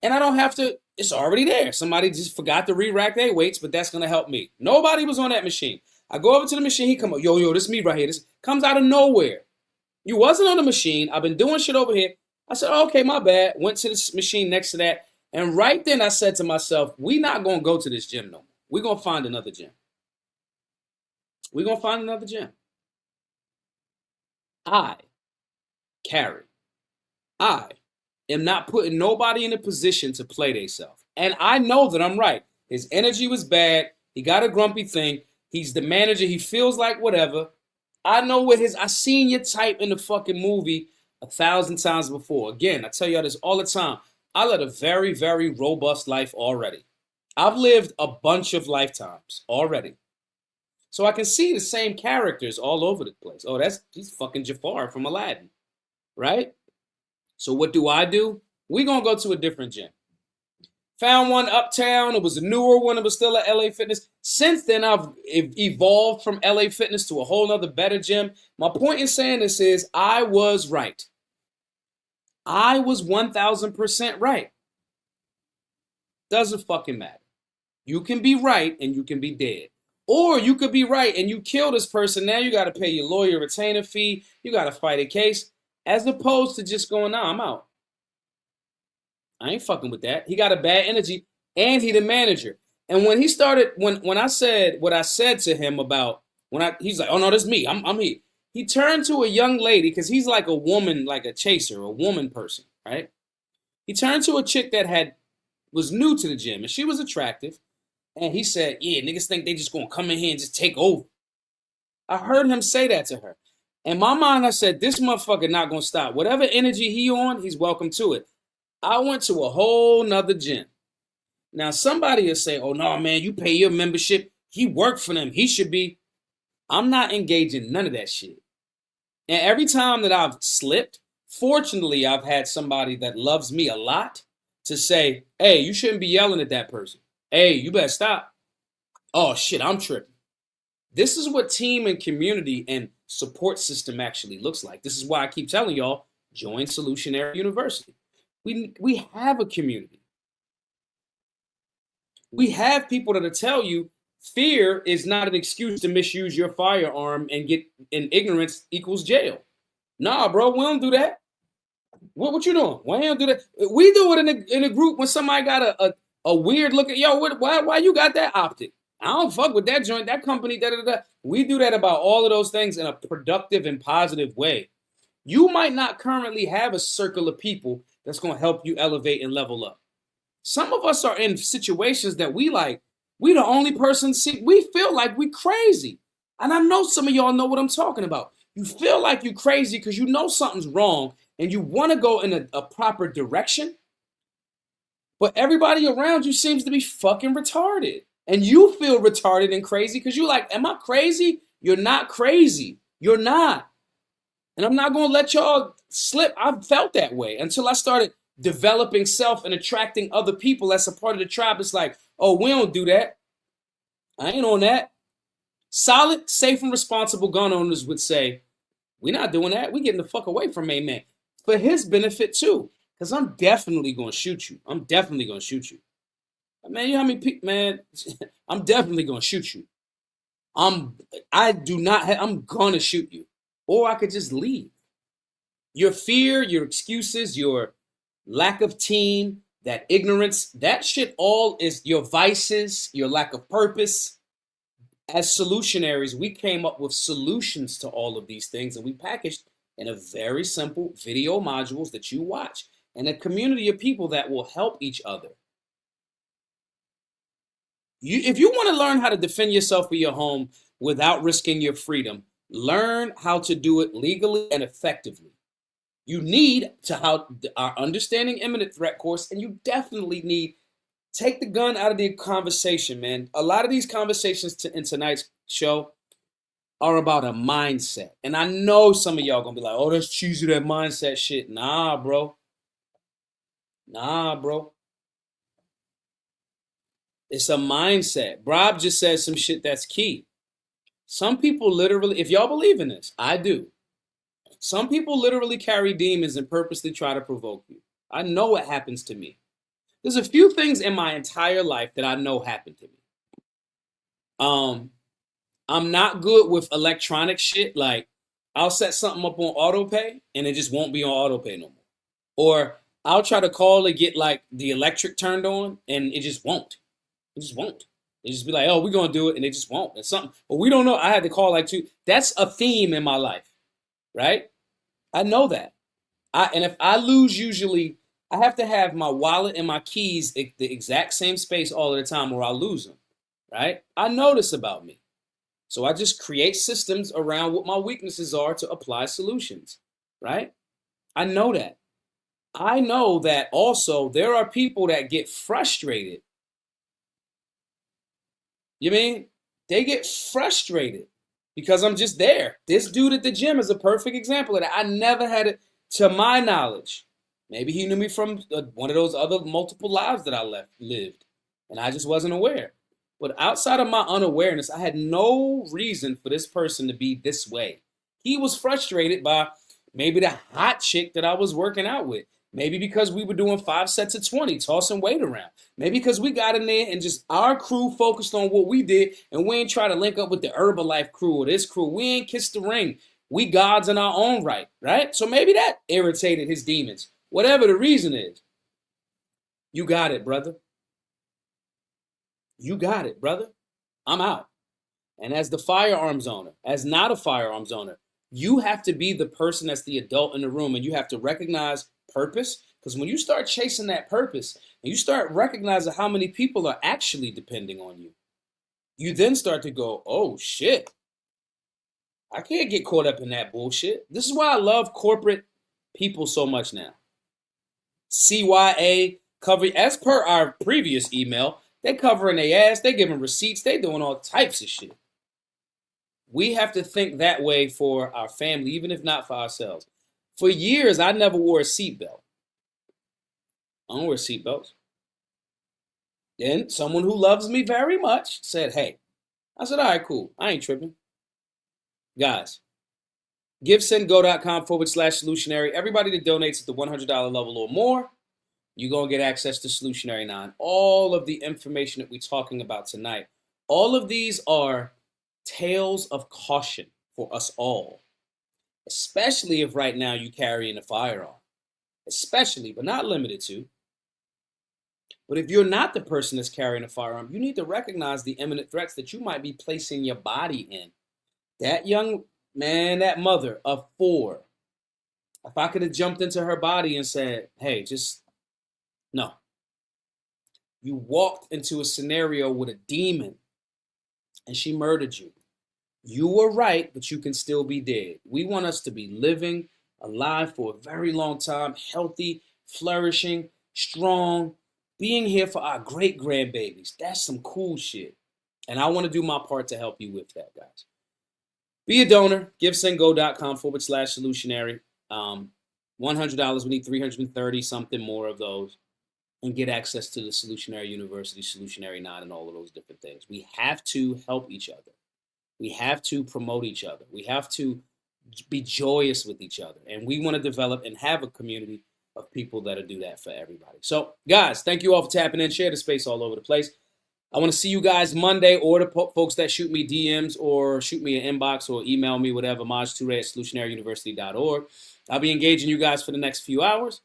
Speaker 1: And I don't have to, it's already there. Somebody just forgot to re-rack their weights, but that's going to help me. Nobody was on that machine. I go over to the machine. He come up, yo, this is me right here. This comes out of nowhere. You wasn't on the machine. I've been doing shit over here. I said, okay, my bad. Went to the machine next to that. And right then I said to myself, we not going to go to this gym no more. We're going to find another gym. We're going to find another gym. I am not putting nobody in a position to play themselves. And I know that I'm right. His energy was bad. He got a grumpy thing. He's the manager. He feels like whatever. I know what I seen your type in the fucking movie 1,000 times before. Again, I tell y'all this all the time. I led a very, very robust life already. I've lived a bunch of lifetimes already. So I can see the same characters all over the place. Oh, he's fucking Jafar from Aladdin, right? So what do? We're going to go to a different gym. Found one uptown. It was a newer one. It was still at LA Fitness. Since then, I've evolved from LA Fitness to a whole nother better gym. My point in saying this is I was right. I was 1,000% right. Doesn't fucking matter. You can be right and you can be dead. Or you could be right and you kill this person. Now you got to pay your lawyer retainer fee. You got to fight a case. As opposed to just going, nah, I'm out. I ain't fucking with that. He got a bad energy and he the manager. And when he started, when I said what I said to him about, he's like, oh no, that's me. I'm here. He turned to a young lady because he's like a woman, like a chaser, a woman person, right? He turned to a chick that was new to the gym and she was attractive. And he said, yeah, niggas think they just gonna come in here and just take over. I heard him say that to her. In my mind, I said, this motherfucker not gonna stop. Whatever energy he on, he's welcome to it. I went to a whole nother gym. Now, somebody will say, oh, no, man, you pay your membership. He worked for them. He should be. I'm not engaging none of that shit. And every time that I've slipped, fortunately, I've had somebody that loves me a lot to say, hey, you shouldn't be yelling at that person. Hey, you better stop. Oh, shit, I'm tripping. This is what team and community and support system actually looks like. This is why I keep telling y'all, join Solutionary University. We have a community. We have people that'll tell you fear is not an excuse to misuse your firearm and get in ignorance equals jail. Nah, bro, we don't do that. What you doing? Why you don't do that? We do it in a group when somebody got a weird look at, yo, why you got that optic? I don't fuck with that joint, that company, da-da-da. We do that about all of those things in a productive and positive way. You might not currently have a circle of people that's going to help you elevate and level up. Some of us are in situations that we the only person we feel like we crazy. And I know some of y'all know what I'm talking about. You feel like you crazy because you know something's wrong and you want to go in a proper direction. But everybody around you seems to be fucking retarded. And you feel retarded and crazy because you're like, am I crazy? You're not crazy. You're not. And I'm not going to let y'all slip. I've felt that way until I started developing self and attracting other people as a part of the tribe. It's like, oh, we don't do that. I ain't on that. Solid, safe, and responsible gun owners would say, we're not doing that. We're getting the fuck away from a man. For his benefit, too. Because I'm definitely going to shoot you. I'm definitely going to shoot you. Man, you know how many people, man, I'm definitely going to shoot you. I'm going to shoot you. Or I could just leave. Your fear, your excuses, your lack of team, that ignorance, that shit all is your vices, your lack of purpose. As solutionaries, we came up with solutions to all of these things and we packaged in a very simple video modules that you watch and a community of people that will help each other. If you want to learn how to defend yourself for your home, without risking your freedom. Learn how to do it legally and effectively. You need to our understanding imminent threat course, and you definitely need take the gun out of the conversation, man. A lot of these conversations in tonight's show are about a mindset. And I know some of y'all gonna be like, oh, that's cheesy, that mindset shit. Nah, bro. Nah, bro. It's a mindset. Rob just said some shit that's key. Some people literally, if y'all believe in this, I do. Some people literally carry demons and purposely try to provoke you. I know what happens to me. There's a few things in my entire life that I know happened to me. I'm not good with electronic shit. Like, I'll set something up on auto pay and it just won't be on auto pay no more. Or I'll try to call to get like the electric turned on and it just won't. It just won't. It just be like, oh, we're going to do it, and it just won't. It's something. But we don't know. I had to call like two. That's a theme in my life, right? I know that. And if I lose, usually I have to have my wallet and my keys the exact same space all of the time or I'll lose them, right? I know this about me. So I just create systems around what my weaknesses are to apply solutions, right? I know that. I know that also there are people that get frustrated. You mean? They get frustrated because I'm just there. This dude at the gym is a perfect example of that. I never had it, to my knowledge. Maybe he knew me from one of those other multiple lives that I lived, and I just wasn't aware. But outside of my unawareness, I had no reason for this person to be this way. He was frustrated by maybe the hot chick that I was working out with. Maybe because we were doing 5 sets of 20, tossing weight around. Maybe because we got in there and just our crew focused on what we did and we ain't try to link up with the Herbalife crew or this crew. We ain't kissed the ring. We gods in our own right, right? So maybe that irritated his demons. Whatever the reason is. You got it, brother. You got it, brother. I'm out. And as the firearms owner, as not a firearms owner, you have to be the person that's the adult in the room, and you have to recognize purpose. Because when you start chasing that purpose and you start recognizing how many people are actually depending on you, you then start to go, oh shit, I can't get caught up in that bullshit. This is why I love corporate people so much now. CYA cover, as per our previous email, they covering their ass, they giving receipts, they doing all types of shit. We have to think that way for our family, even if not for ourselves. For years, I never wore a seatbelt. I don't wear seatbelts. Then someone who loves me very much said, hey. I said, all right, cool. I ain't tripping. Guys, givesendgo.com/solutionary. Everybody that donates at the $100 level or more, you're going to get access to Solutionary 9. All of the information that we're talking about tonight, all of these are tales of caution for us all. Especially if right now you're carrying a firearm. Especially, but not limited to. But if you're not the person that's carrying a firearm, you need to recognize the imminent threats that you might be placing your body in. That young man, that mother of 4, if I could have jumped into her body and said, hey, just, no. You walked into a scenario with a demon and she murdered you. You were right, but you can still be dead. We want us to be living, alive for a very long time, healthy, flourishing, strong, being here for our great-grandbabies. That's some cool shit. And I want to do my part to help you with that, guys. Be a donor. givesendgo.com/solutionary. $100. We need 330 something more of those. And get access to the Solutionary University, Solutionary 9, and all of those different things. We have to help each other. We have to promote each other. We have to be joyous with each other. And we want to develop and have a community of people that'll do that for everybody. So, guys, thank you all for tapping in. Share the space all over the place. I want to see you guys Monday, or the folks that shoot me DMs or shoot me an inbox or email me, whatever, majtoure@solutionaryuniversity.org. I'll be engaging you guys for the next few hours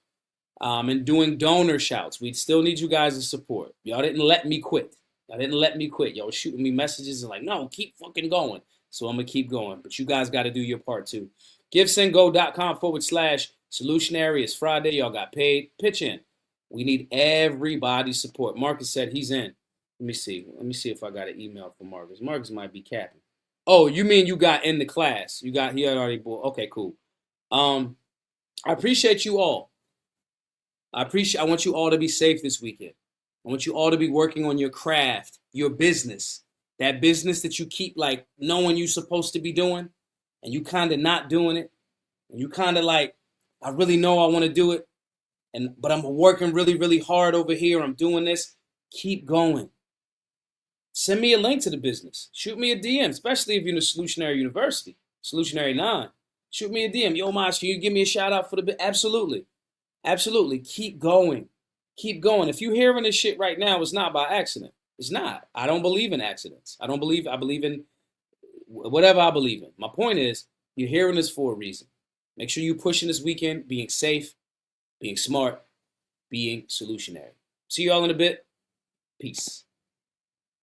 Speaker 1: and doing donor shouts. We still need you guys' support. Y'all didn't let me quit. Y'all were shooting me messages and like, no, keep fucking going. So I'm going to keep going. But you guys got to do your part too. givesendgo.com/solutionary. It's Friday. Y'all got paid. Pitch in. We need everybody's support. Marcus said he's in. Let me see. Let me see if I got an email from Marcus. Marcus might be capping. Oh, you mean you got in the class? He had already bought. Okay, cool. I appreciate you all. I want you all to be safe this weekend. I want you all to be working on your craft, your business, that business that you keep like knowing you're supposed to be doing, and you kind of not doing it, and you kind of like, I really know I want to do it, but I'm working really, really hard over here. I'm doing this. Keep going. Send me a link to the business. Shoot me a DM, especially if you're in a Solutionary University, Solutionary 9. Shoot me a DM. Yo, Mosh, can you give me a shout out for the bit? Absolutely. Absolutely. Keep going. Keep going. If you're hearing this shit right now, it's not by accident. It's not. I don't believe in accidents. I believe in whatever I believe in. My point is, you're hearing this for a reason. Make sure you're pushing this weekend, being safe, being smart, being solutionary. See y'all in a bit. Peace.